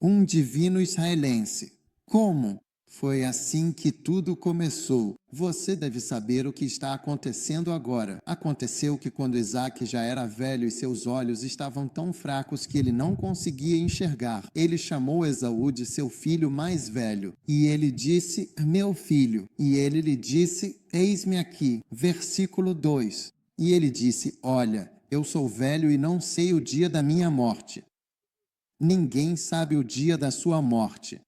um divino israelense. Como? Foi assim que tudo começou. Você deve saber o que está acontecendo agora. Aconteceu que quando Isaque já era velho e seus olhos estavam tão fracos que ele não conseguia enxergar, ele chamou Esaú de seu filho mais velho. E ele disse, meu filho. E ele lhe disse, eis-me aqui. Versículo 2. E ele disse, olha, eu sou velho e não sei o dia da minha morte. Ninguém sabe o dia da sua morte.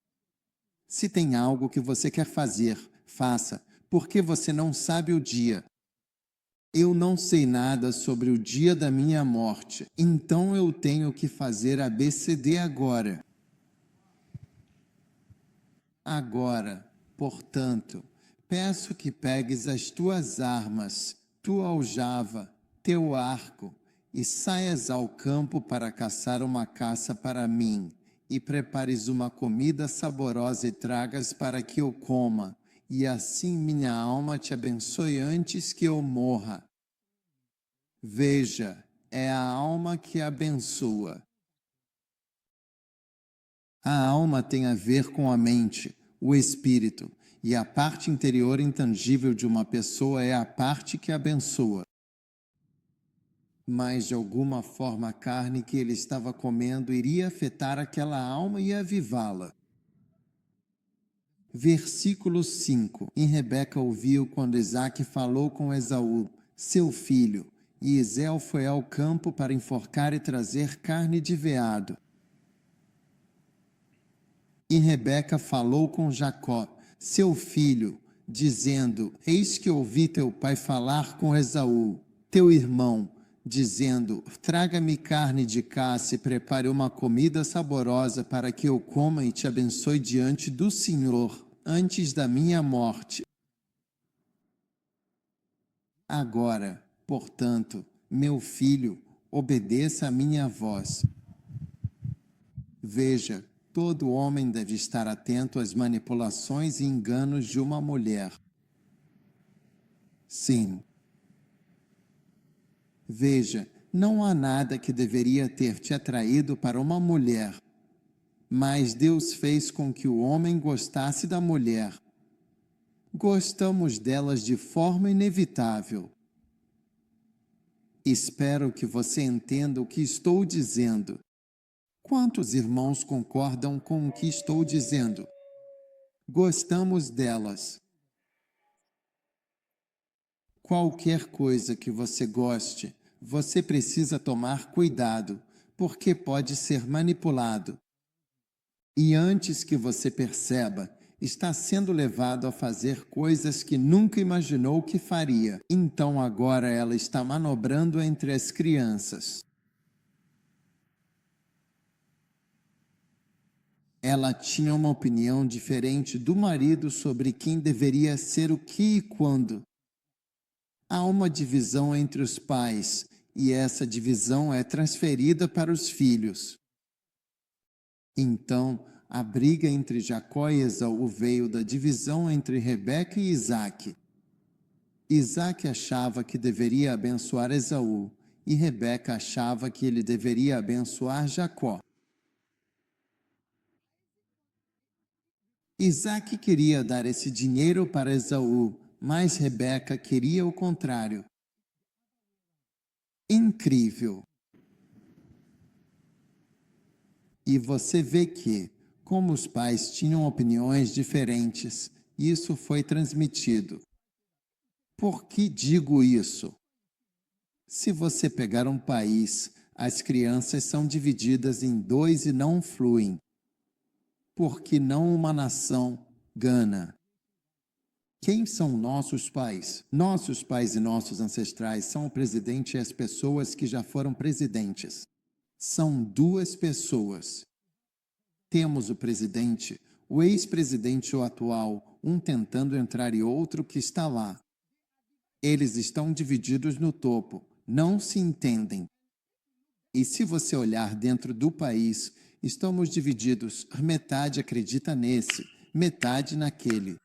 Se tem algo que você quer fazer, faça, porque você não sabe o dia. Eu não sei nada sobre o dia da minha morte, então eu tenho que fazer ABCD agora. Agora, portanto, peço que pegues as tuas armas, tua aljava, teu arco, e saias ao campo para caçar uma caça para mim, e prepares uma comida saborosa e tragas para que eu coma, e assim minha alma te abençoe antes que eu morra. Veja, é a alma que abençoa. A alma tem a ver com a mente, o espírito, e a parte interior intangível de uma pessoa é a parte que abençoa. Mas de alguma forma a carne que ele estava comendo iria afetar aquela alma e avivá-la. Versículo 5. E Rebeca ouviu quando Isaque falou com Esaú, seu filho, e Isel foi ao campo para enforcar e trazer carne de veado. E Rebeca falou com Jacó, seu filho, dizendo, eis que ouvi teu pai falar com Esaú, teu irmão, dizendo, traga-me carne de caça e prepare uma comida saborosa para que eu coma e te abençoe diante do Senhor, antes da minha morte. Agora, portanto, meu filho, obedeça a minha voz. Veja, todo homem deve estar atento às manipulações e enganos de uma mulher. Sim. Veja, não há nada que deveria ter te atraído para uma mulher, mas Deus fez com que o homem gostasse da mulher. Gostamos delas de forma inevitável. Espero que você entenda o que estou dizendo. Quantos irmãos concordam com o que estou dizendo? Gostamos delas. Qualquer coisa que você goste, você precisa tomar cuidado, porque pode ser manipulado. E antes que você perceba, está sendo levado a fazer coisas que nunca imaginou que faria. Então agora ela está manobrando entre as crianças. Ela tinha uma opinião diferente do marido sobre quem deveria ser o que e quando. Há uma divisão entre os pais, e essa divisão é transferida para os filhos. Então, a briga entre Jacó e Esaú veio da divisão entre Rebeca e Isaque. Isaque achava que deveria abençoar Esaú, e Rebeca achava que ele deveria abençoar Jacó. Isaque queria dar esse dinheiro para Esaú, mas Rebeca queria o contrário. Incrível! E você vê que, como os pais tinham opiniões diferentes, isso foi transmitido. Por que digo isso? Se você pegar um país, as crianças são divididas em dois e não fluem. Porque não uma nação, Gana. Quem são nossos pais? Nossos pais e nossos ancestrais são o presidente e as pessoas que já foram presidentes. São duas pessoas. Temos o presidente, o ex-presidente ou atual, um tentando entrar e outro que está lá. Eles estão divididos no topo, não se entendem. E se você olhar dentro do país, estamos divididos, metade acredita nesse, metade naquele.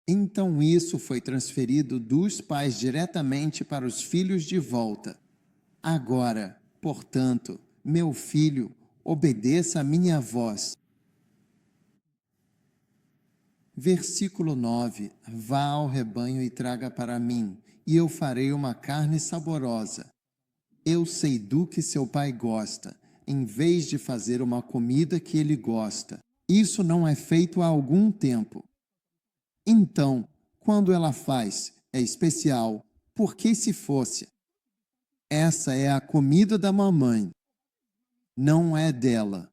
Então isso foi transferido dos pais diretamente para os filhos de volta. Agora, portanto, meu filho, obedeça a minha voz. Versículo 9. Vá ao rebanho e traga para mim, e eu farei uma carne saborosa. Eu sei do que seu pai gosta, em vez de fazer uma comida que ele gosta. Isso não é feito há algum tempo. Então, quando ela faz, é especial, porque se fosse. Essa é a comida da mamãe, não é dela.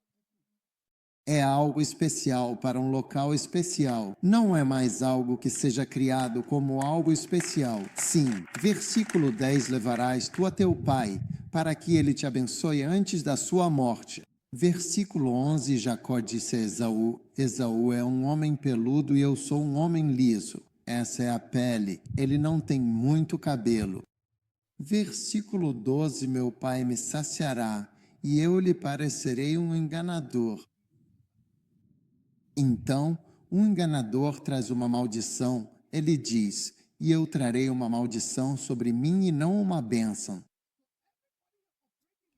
É algo especial para um local especial. Não é mais algo que seja criado como algo especial. Sim, versículo 10, levarás tu a teu pai, para que ele te abençoe antes da sua morte. Versículo 11, Jacó disse a Esaú, Esaú é um homem peludo e eu sou um homem liso. Essa é a pele, ele não tem muito cabelo. Versículo 12, meu pai me saciará, e eu lhe parecerei um enganador. Então, um enganador traz uma maldição. Ele diz, e eu trarei uma maldição sobre mim e não uma bênção.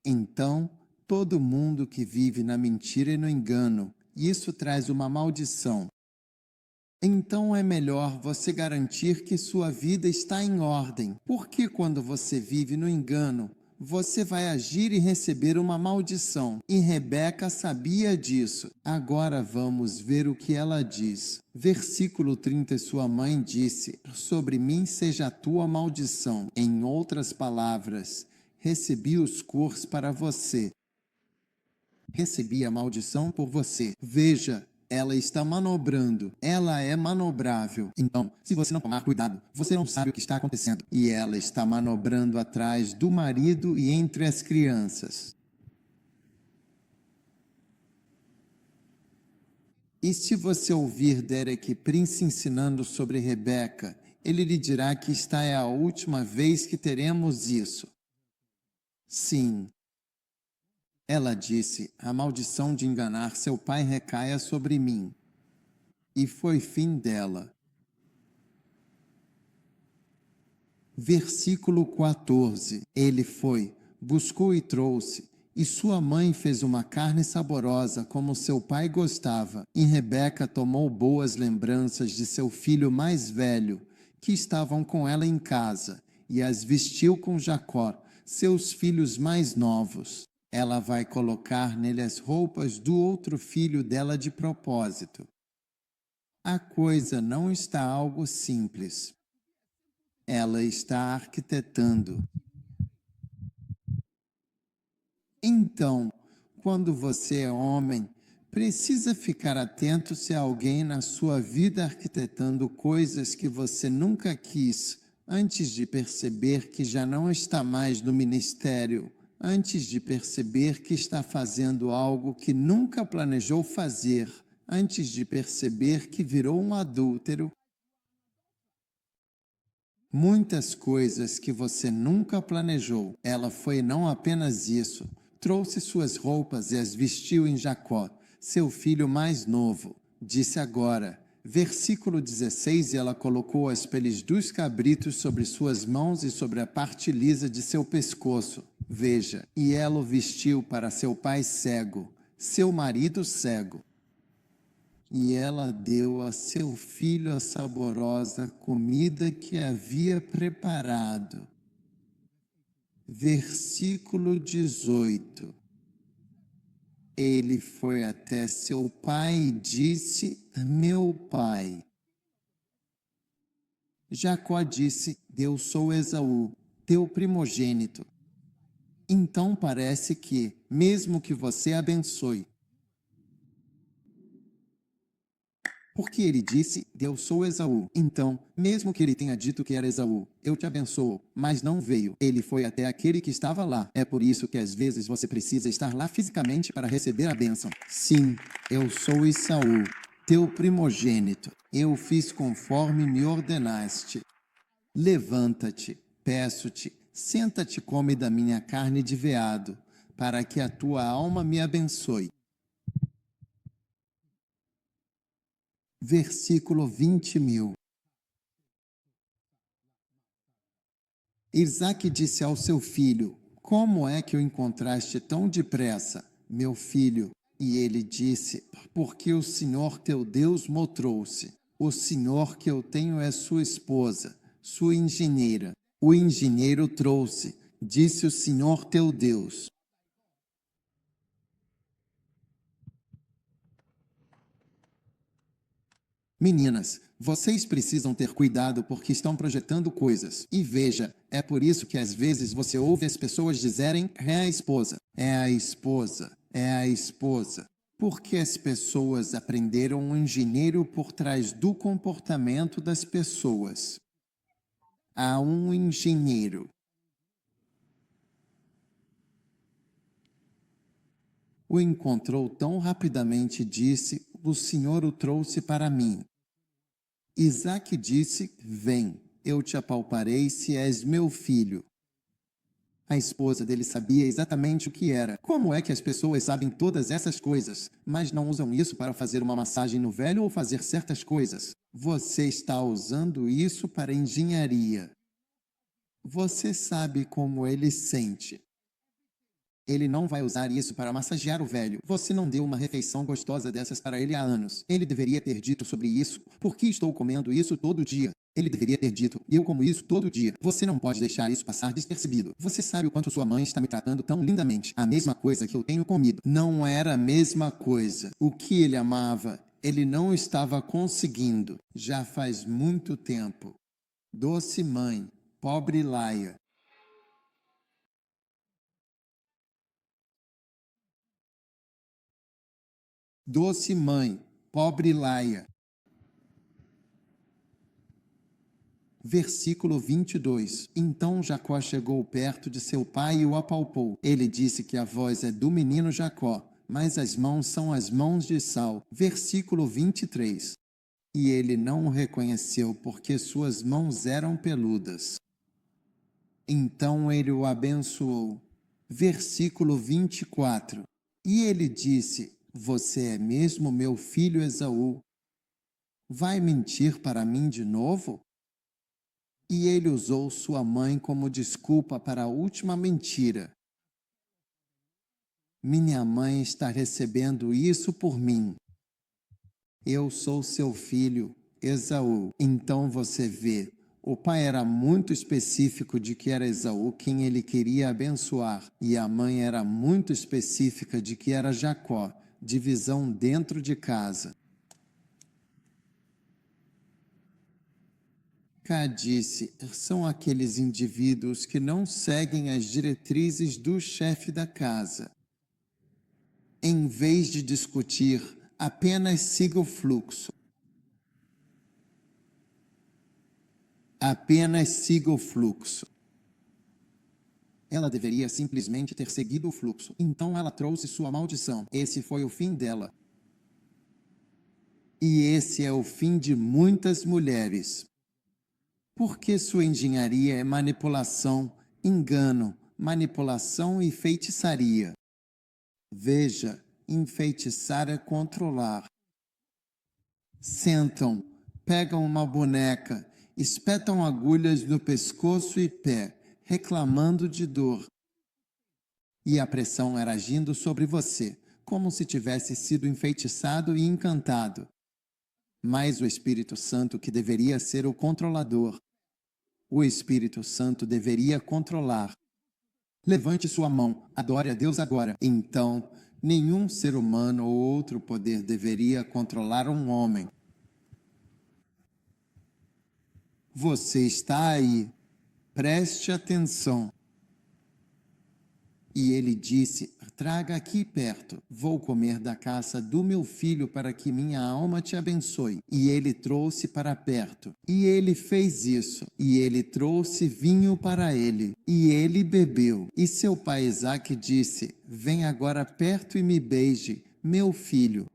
Então, todo mundo que vive na mentira e no engano, isso traz uma maldição. Então é melhor você garantir que sua vida está em ordem, porque quando você vive no engano, você vai agir e receber uma maldição. E Rebeca sabia disso. Agora vamos ver o que ela diz. Versículo 30, sua mãe disse: sobre mim seja a tua maldição. Em outras palavras, recebi os curs para você. Recebi a maldição por você. Veja, ela está manobrando. Ela é manobrável. Então, se você não tomar cuidado, você não sabe o que está acontecendo. E ela está manobrando atrás do marido e entre as crianças. E se você ouvir Derek Prince ensinando sobre Rebeca, ele lhe dirá que esta é a última vez que teremos isso. Sim. Ela disse: a maldição de enganar seu pai recaia sobre mim. E foi fim dela. Versículo 14. Ele foi, buscou e trouxe, e sua mãe fez uma carne saborosa como seu pai gostava. E Rebeca tomou boas lembranças de seu filho mais velho, que estavam com ela em casa, e as vestiu com Jacó, seus filhos mais novos. Ela vai colocar nele as roupas do outro filho dela de propósito. A coisa não está algo simples. Ela está arquitetando. Então, quando você é homem, precisa ficar atento se há alguém na sua vida arquitetando coisas que você nunca quis, antes de perceber que já não está mais no ministério, antes de perceber que está fazendo algo que nunca planejou fazer, antes de perceber que virou um adúltero. Muitas coisas que você nunca planejou. Ela foi não apenas isso. Trouxe suas roupas e as vestiu em Jacó, seu filho mais novo. Disse agora, versículo 16, e ela colocou as peles dos cabritos sobre suas mãos e sobre a parte lisa de seu pescoço. Veja, e ela o vestiu para seu pai cego, seu marido cego. E ela deu a seu filho a saborosa comida que havia preparado. Versículo 18. Ele foi até seu pai e disse: meu pai. Jacó disse: eu sou Esaú, teu primogênito. Então parece que, mesmo que você abençoe, porque ele disse, eu sou Esaú. Então, mesmo que ele tenha dito que era Esaú, eu te abençoo, mas não veio. Ele foi até aquele que estava lá. É por isso que às vezes você precisa estar lá fisicamente para receber a bênção. Sim, eu sou Esaú, teu primogênito. Eu fiz conforme me ordenaste. Levanta-te, peço-te, senta-te e come da minha carne de veado, para que a tua alma me abençoe. Versículo 20.000. Isaque disse ao seu filho: como é que o encontraste tão depressa, meu filho? E ele disse: porque o Senhor teu Deus mo trouxe. O Senhor que eu tenho é sua esposa, sua engenheira. O engenheiro trouxe, disse o Senhor teu Deus. Meninas, vocês precisam ter cuidado porque estão projetando coisas. E veja, é por isso que às vezes você ouve as pessoas dizerem: é a esposa, é a esposa, é a esposa. Porque as pessoas aprenderam um engenheiro por trás do comportamento das pessoas. Há um engenheiro. O encontrou tão rapidamente e disse: o Senhor o trouxe para mim. Isaque disse: vem, eu te apalparei se és meu filho. A esposa dele sabia exatamente o que era. Como é que as pessoas sabem todas essas coisas, mas não usam isso para fazer uma massagem no velho ou fazer certas coisas? Você está usando isso para engenharia. Você sabe como ele sente. Ele não vai usar isso para massagear o velho. Você não deu uma refeição gostosa dessas para ele há anos. Ele deveria ter dito sobre isso. Por que estou comendo isso todo dia? Ele deveria ter dito, eu como isso todo dia. Você não pode deixar isso passar despercebido. Você sabe o quanto sua mãe está me tratando tão lindamente. A mesma coisa que eu tenho comido. Não era a mesma coisa. O que ele amava, ele não estava conseguindo. Já faz muito tempo. Doce mãe, pobre Laia. Doce mãe, pobre Laia. Versículo 22. Então Jacó chegou perto de seu pai e o apalpou. Ele disse que a voz é do menino Jacó, mas as mãos são as mãos de Esau. Versículo 23. E ele não o reconheceu, porque suas mãos eram peludas. Então ele o abençoou. Versículo 24. E ele disse, você é mesmo meu filho Esaú? Vai mentir para mim de novo? E ele usou sua mãe como desculpa para a última mentira. Minha mãe está recebendo isso por mim. Eu sou seu filho, Esaú. Então você vê, o pai era muito específico de que era Esaú quem ele queria abençoar, e a mãe era muito específica de que era Jacó, divisão dentro de casa. Cá disse, são aqueles indivíduos que não seguem as diretrizes do chefe da casa. Em vez de discutir, apenas siga o fluxo. Apenas siga o fluxo. Ela deveria simplesmente ter seguido o fluxo. Então ela trouxe sua maldição. Esse foi o fim dela. E esse é o fim de muitas mulheres. Porque sua engenharia é manipulação, engano, manipulação e feitiçaria. Veja, enfeitiçar é controlar. Sentam, pegam uma boneca, espetam agulhas no pescoço e pé, reclamando de dor. E a pressão era agindo sobre você, como se tivesse sido enfeitiçado e encantado. Mas o Espírito Santo, que deveria ser o controlador, o Espírito Santo deveria controlar. Levante sua mão, adore a Deus agora. Então, nenhum ser humano ou outro poder deveria controlar um homem. Você está aí, preste atenção. E ele disse, traga aqui perto, vou comer da caça do meu filho para que minha alma te abençoe. E ele trouxe para perto. E ele fez isso. E ele trouxe vinho para ele. E ele bebeu. E seu pai Isaque disse, vem agora perto e me beije, meu filho.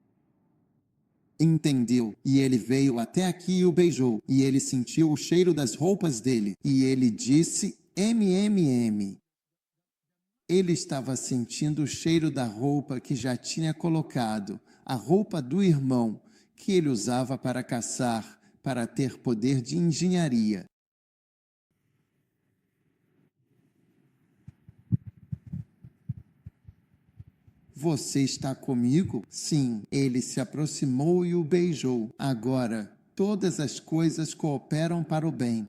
Entendeu, e ele veio até aqui e o beijou. E ele sentiu o cheiro das roupas dele. E ele disse, MMM. Ele estava sentindo o cheiro da roupa que já tinha colocado, a roupa do irmão, que ele usava para caçar, para ter poder de engenharia. Você está comigo? Sim, ele se aproximou e o beijou. Agora, todas as coisas cooperam para o bem.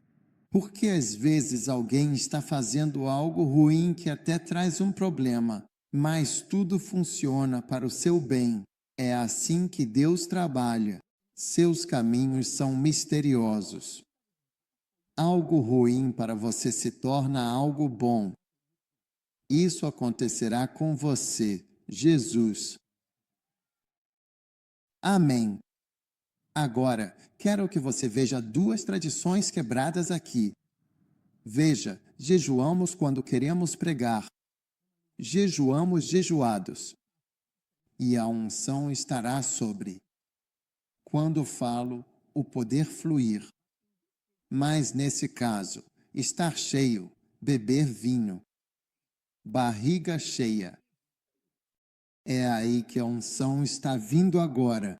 Porque às vezes alguém está fazendo algo ruim que até traz um problema, mas tudo funciona para o seu bem. É assim que Deus trabalha. Seus caminhos são misteriosos. Algo ruim para você se torna algo bom. Isso acontecerá com você, Jesus. Amém. Agora, quero que você veja duas tradições quebradas aqui. Veja, jejuamos quando queremos pregar. Jejuamos jejuados. E a unção estará sobre. Quando falo, o poder fluir. Mas nesse caso, estar cheio, beber vinho. barriga cheia. É aí que a unção está vindo agora.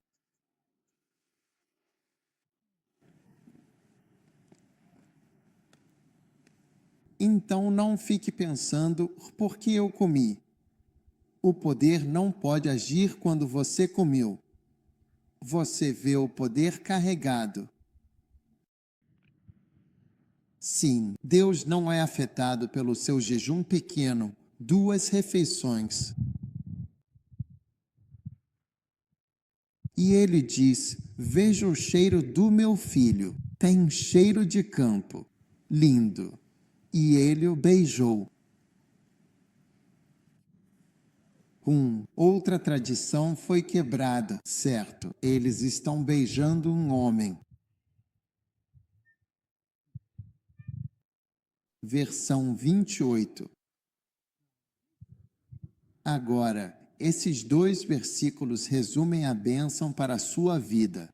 Então não fique pensando, por que eu comi? O poder não pode agir quando você comeu. Você vê o poder carregado. Sim, Deus não é afetado pelo seu jejum pequeno, 2 refeições. E ele diz: veja o cheiro do meu filho, tem cheiro de campo, lindo. E ele o beijou. Outra tradição foi quebrada, certo? Eles estão beijando um homem. Versão 28. Agora, esses 2 versículos resumem a bênção para a sua vida.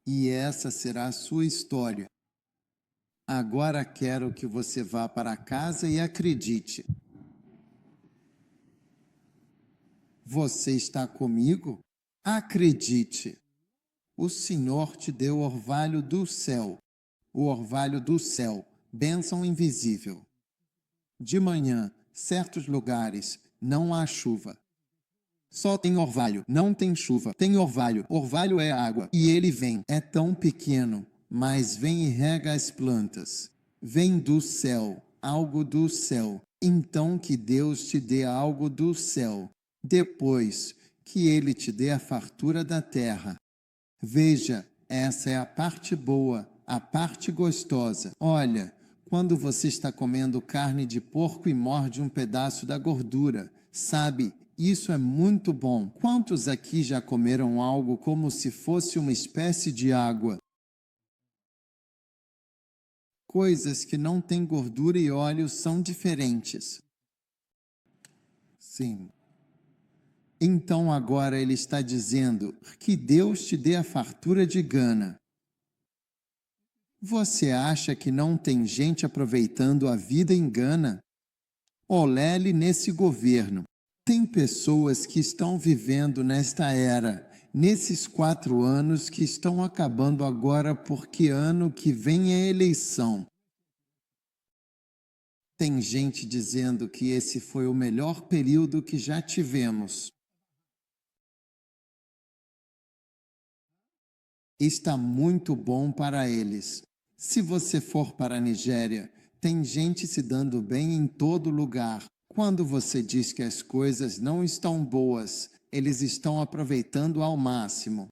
E essa será a sua história. Agora quero que você vá para casa e acredite. Você está comigo? Acredite. O Senhor te deu o orvalho do céu. O orvalho do céu, bênção invisível. De manhã, certos lugares, não há chuva. Só tem orvalho, não tem chuva. Tem orvalho, orvalho é água. E ele vem, é tão pequeno, mas vem e rega as plantas. Vem do céu, algo do céu. Então que Deus te dê algo do céu. Depois, que ele te dê a fartura da terra. Veja, essa é a parte boa, a parte gostosa. Olha, quando você está comendo carne de porco e morde um pedaço da gordura, sabe, isso é muito bom. Quantos aqui já comeram algo como se fosse uma espécie de água? Coisas que não têm gordura e óleo são diferentes. Sim. Então agora ele está dizendo que Deus te dê a fartura de Gana. Você acha que não tem gente aproveitando a vida em Gana? Olele nesse governo. Tem pessoas que estão vivendo nesta era, nesses 4 anos que estão acabando agora porque ano que vem é eleição. Tem gente dizendo que esse foi o melhor período que já tivemos. Está muito bom para eles. Se você for para a Nigéria, tem gente se dando bem em todo lugar. Quando você diz que as coisas não estão boas, eles estão aproveitando ao máximo.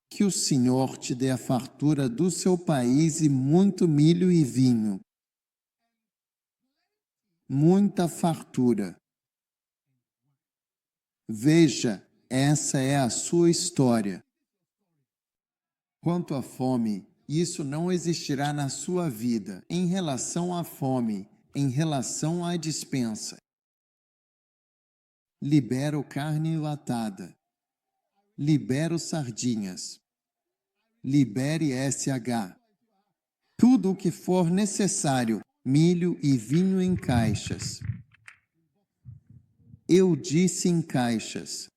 Que o Senhor te dê a fartura do seu país e muito milho e vinho. Muita fartura. Veja, essa é a sua história. Quanto à fome, isso não existirá na sua vida. Em relação à fome, em relação à dispensa. Libero carne enlatada. Libero sardinhas. Libere SH. Tudo o que for necessário, milho e vinho em caixas. Eu disse em caixas.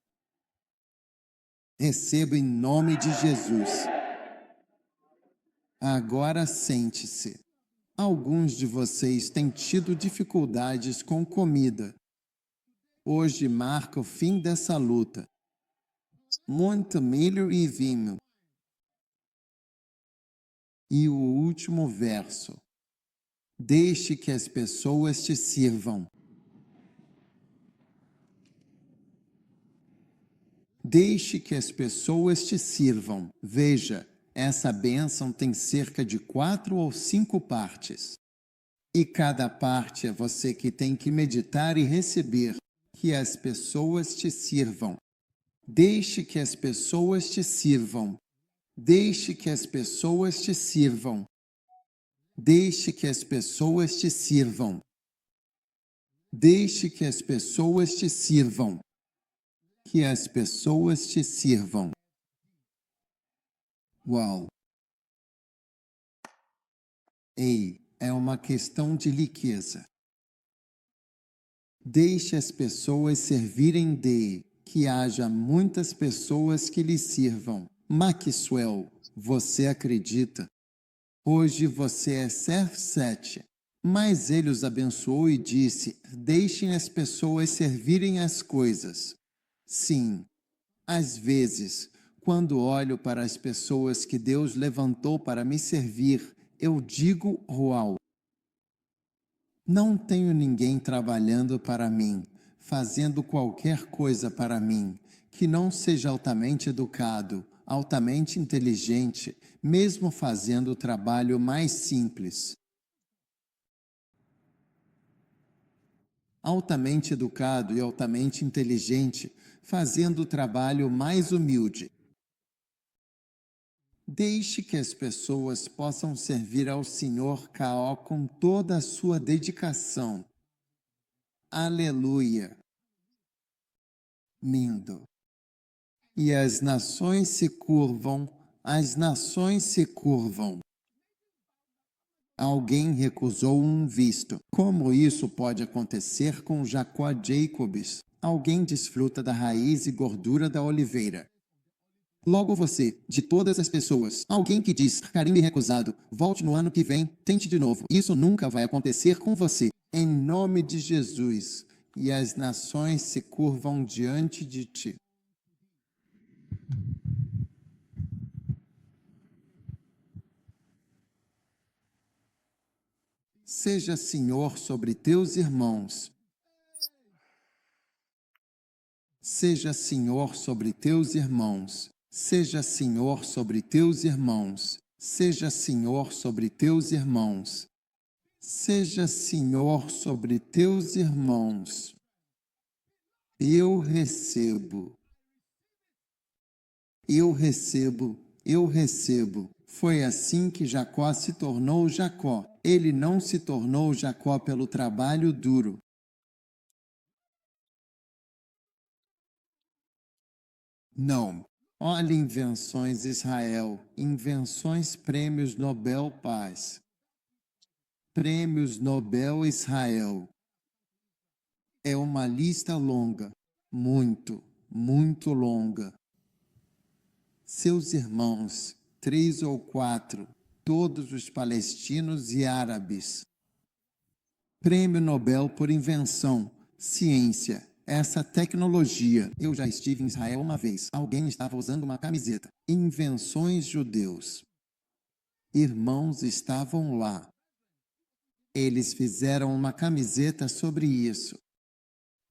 Receba em nome de Jesus. Agora sente-se. Alguns de vocês têm tido dificuldades com comida. Hoje marca o fim dessa luta. Muito milho e vinho. E o último verso. Deixe que as pessoas te sirvam. Deixe que as pessoas te sirvam. Veja, essa bênção tem cerca de 4 ou 5 partes. E cada parte é você que tem que meditar e receber. Que as pessoas te sirvam. Deixe que as pessoas te sirvam. Deixe que as pessoas te sirvam. Deixe que as pessoas te sirvam. Deixe que as pessoas te sirvam. Que as pessoas te sirvam. Uau! Ei, É uma questão de riqueza. Deixe as pessoas servirem de, que haja muitas pessoas que lhe sirvam. Maxwell, você acredita? Hoje você é CEF7. Mas ele os abençoou e disse: deixem as pessoas servirem as coisas. Sim, às vezes, quando olho para as pessoas que Deus levantou para me servir, eu digo: uau! Não tenho ninguém trabalhando para mim, fazendo qualquer coisa para mim, que não seja altamente educado, altamente inteligente, mesmo fazendo o trabalho mais simples. Altamente educado e altamente inteligente, fazendo o trabalho mais humilde. Deixe que as pessoas possam servir ao Senhor K.O. com toda a sua dedicação. Aleluia! Lindo! E as nações se curvam, as nações se curvam. Alguém recusou um visto. Como isso pode acontecer com Jacó Jacobs? Alguém desfruta da raiz e gordura da oliveira. Logo você, de todas as pessoas, alguém que diz, carimbo recusado, volte no ano que vem, tente de novo. Isso nunca vai acontecer com você. Em nome de Jesus. E as nações se curvam diante de ti. Seja Senhor sobre teus irmãos. Seja Senhor sobre teus irmãos. Seja Senhor sobre teus irmãos. Seja Senhor sobre teus irmãos. Seja Senhor sobre teus irmãos. Eu recebo. Eu recebo. Eu recebo. Foi assim que Jacó se tornou Jacó. Ele não se tornou Jacó pelo trabalho duro. Não. Olha invenções Israel, invenções Prêmios Nobel Paz. Prêmios Nobel Israel. É uma lista longa, muito, muito longa. Seus irmãos, 3 ou 4, todos os palestinos e árabes. Prêmio Nobel por invenção, ciência. Essa tecnologia. Eu já estive em Israel uma vez. Alguém estava usando uma camiseta. Invenções judeus. Irmãos estavam lá. Eles fizeram uma camiseta sobre isso.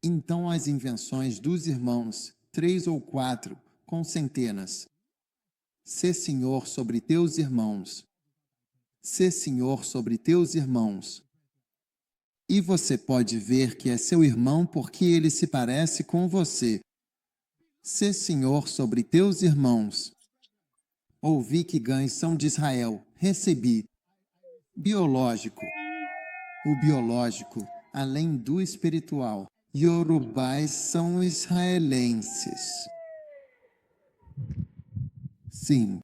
Então as invenções dos irmãos, 3 ou 4, com centenas. Sê Senhor sobre teus irmãos. Sê Senhor sobre teus irmãos. E você pode ver que é seu irmão porque ele se parece com você. Sê Senhor sobre teus irmãos. Ouvi que gães são de Israel. Recebi. Biológico. O biológico, além do espiritual. Yorubais são israelenses. Sim.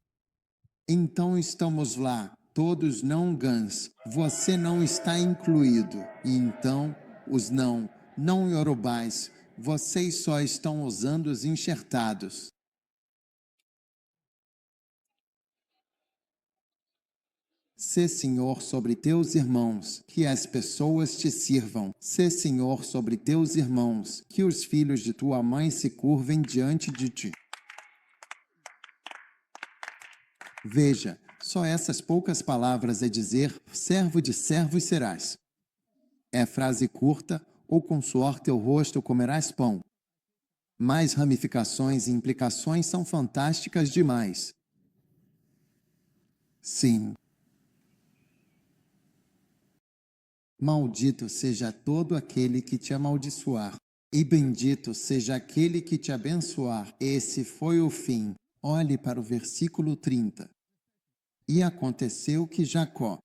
Então estamos lá. Todos não gãs, você não está incluído. E então, os não iorubais, vocês só estão usando os enxertados. Sê Senhor sobre teus irmãos, que as pessoas te sirvam. Sê Senhor sobre teus irmãos, que os filhos de tua mãe se curvem diante de ti. Veja, só essas poucas palavras é dizer, servo de servos serás. É frase curta, ou com suor teu rosto comerás pão. Mas ramificações e implicações são fantásticas demais. Sim. Maldito seja todo aquele que te amaldiçoar, e bendito seja aquele que te abençoar. Esse foi o fim. Olhe para o versículo 30. E aconteceu que Jacó,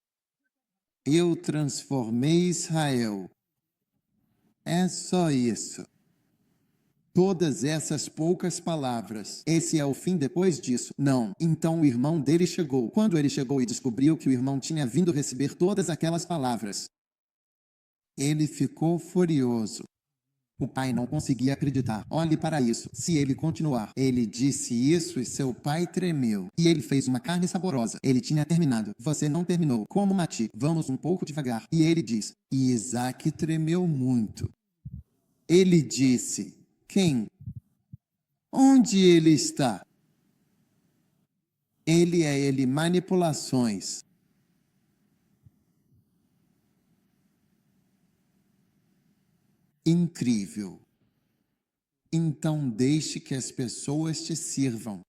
eu transformei Israel. É só isso. Todas essas poucas palavras. Esse é o fim depois disso? Não. Então o irmão dele chegou. Quando ele chegou e descobriu que o irmão tinha vindo receber todas aquelas palavras, ele ficou furioso. O pai não conseguia acreditar. Olhe para isso. Se ele continuar. Ele disse isso e seu pai tremeu. E ele fez uma carne saborosa. Ele tinha terminado. Você não terminou. Como Mati? Vamos um pouco devagar. E ele diz. E Isaac tremeu muito. Ele disse. Quem? Onde ele está? Ele manipulações. Incrível. Então deixe que as pessoas te sirvam.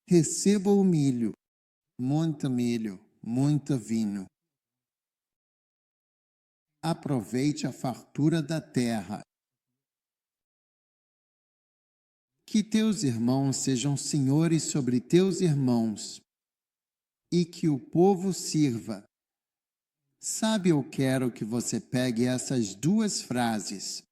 Receba o milho, muito vinho. Aproveite a fartura da terra. Que teus irmãos sejam senhores sobre teus irmãos e que o povo sirva. Sabe, eu quero que você pegue essas duas frases.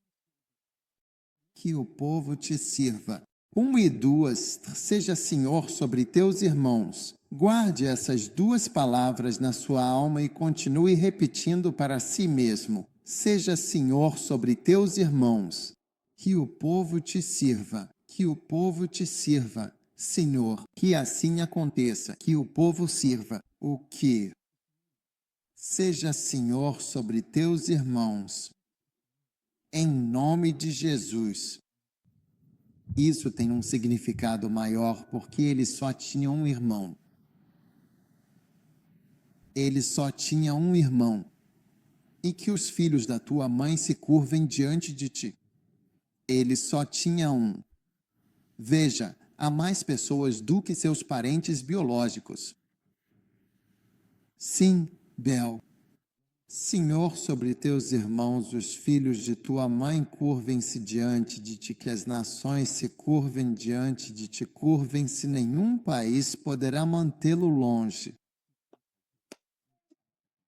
Que o povo te sirva. 1 e 2, seja senhor sobre teus irmãos. Guarde essas duas palavras na sua alma e continue repetindo para si mesmo. Seja senhor sobre teus irmãos. Que o povo te sirva. Que o povo te sirva. Senhor, que assim aconteça. Que o povo sirva. O que? Seja senhor sobre teus irmãos. Em nome de Jesus. Isso tem um significado maior porque ele só tinha um irmão. Ele só tinha um irmão. E que os filhos da tua mãe se curvem diante de ti. Ele só tinha um. Veja, há mais pessoas do que seus parentes biológicos. Sim, Bel. Senhor, sobre teus irmãos, os filhos de tua mãe, curvem-se diante de ti, que as nações se curvem diante de ti, curvem-se, nenhum país poderá mantê-lo longe.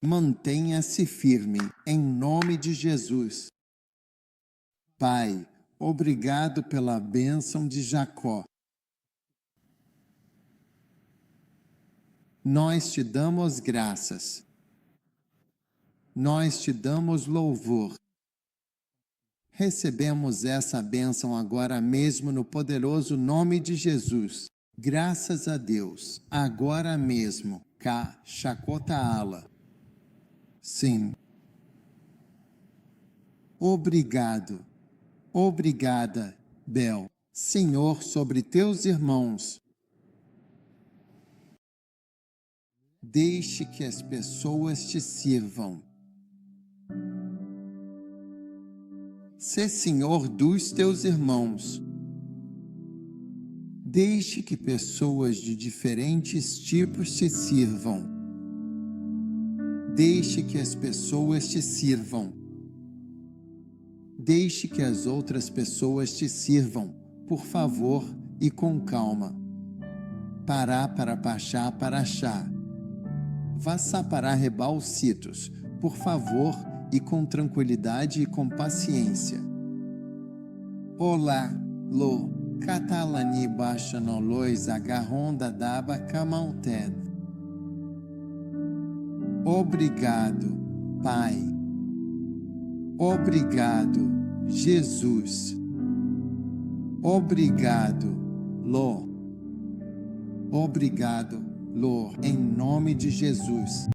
Mantenha-se firme, em nome de Jesus. Pai, obrigado pela bênção de Jacó. Nós te damos graças. Nós te damos louvor. Recebemos essa bênção agora mesmo no poderoso nome de Jesus. Graças a Deus. Agora mesmo. Ka Shakotaala. Sim. Obrigado. Obrigada, Bel. Senhor, sobre teus irmãos. Deixe que as pessoas te sirvam. Sê senhor dos teus irmãos. Deixe que pessoas de diferentes tipos te sirvam. Deixe que as pessoas te sirvam. Deixe que as outras pessoas te sirvam, por favor, e com calma. Pará para pachá para achar. Vassá para rebalcitos, por favor, e com tranquilidade e com paciência. Olá, lo, catalani baixa no lois agarronda daba camalted. Obrigado, Pai. Obrigado, Jesus. Obrigado, Ló. Obrigado, Ló, em nome de Jesus.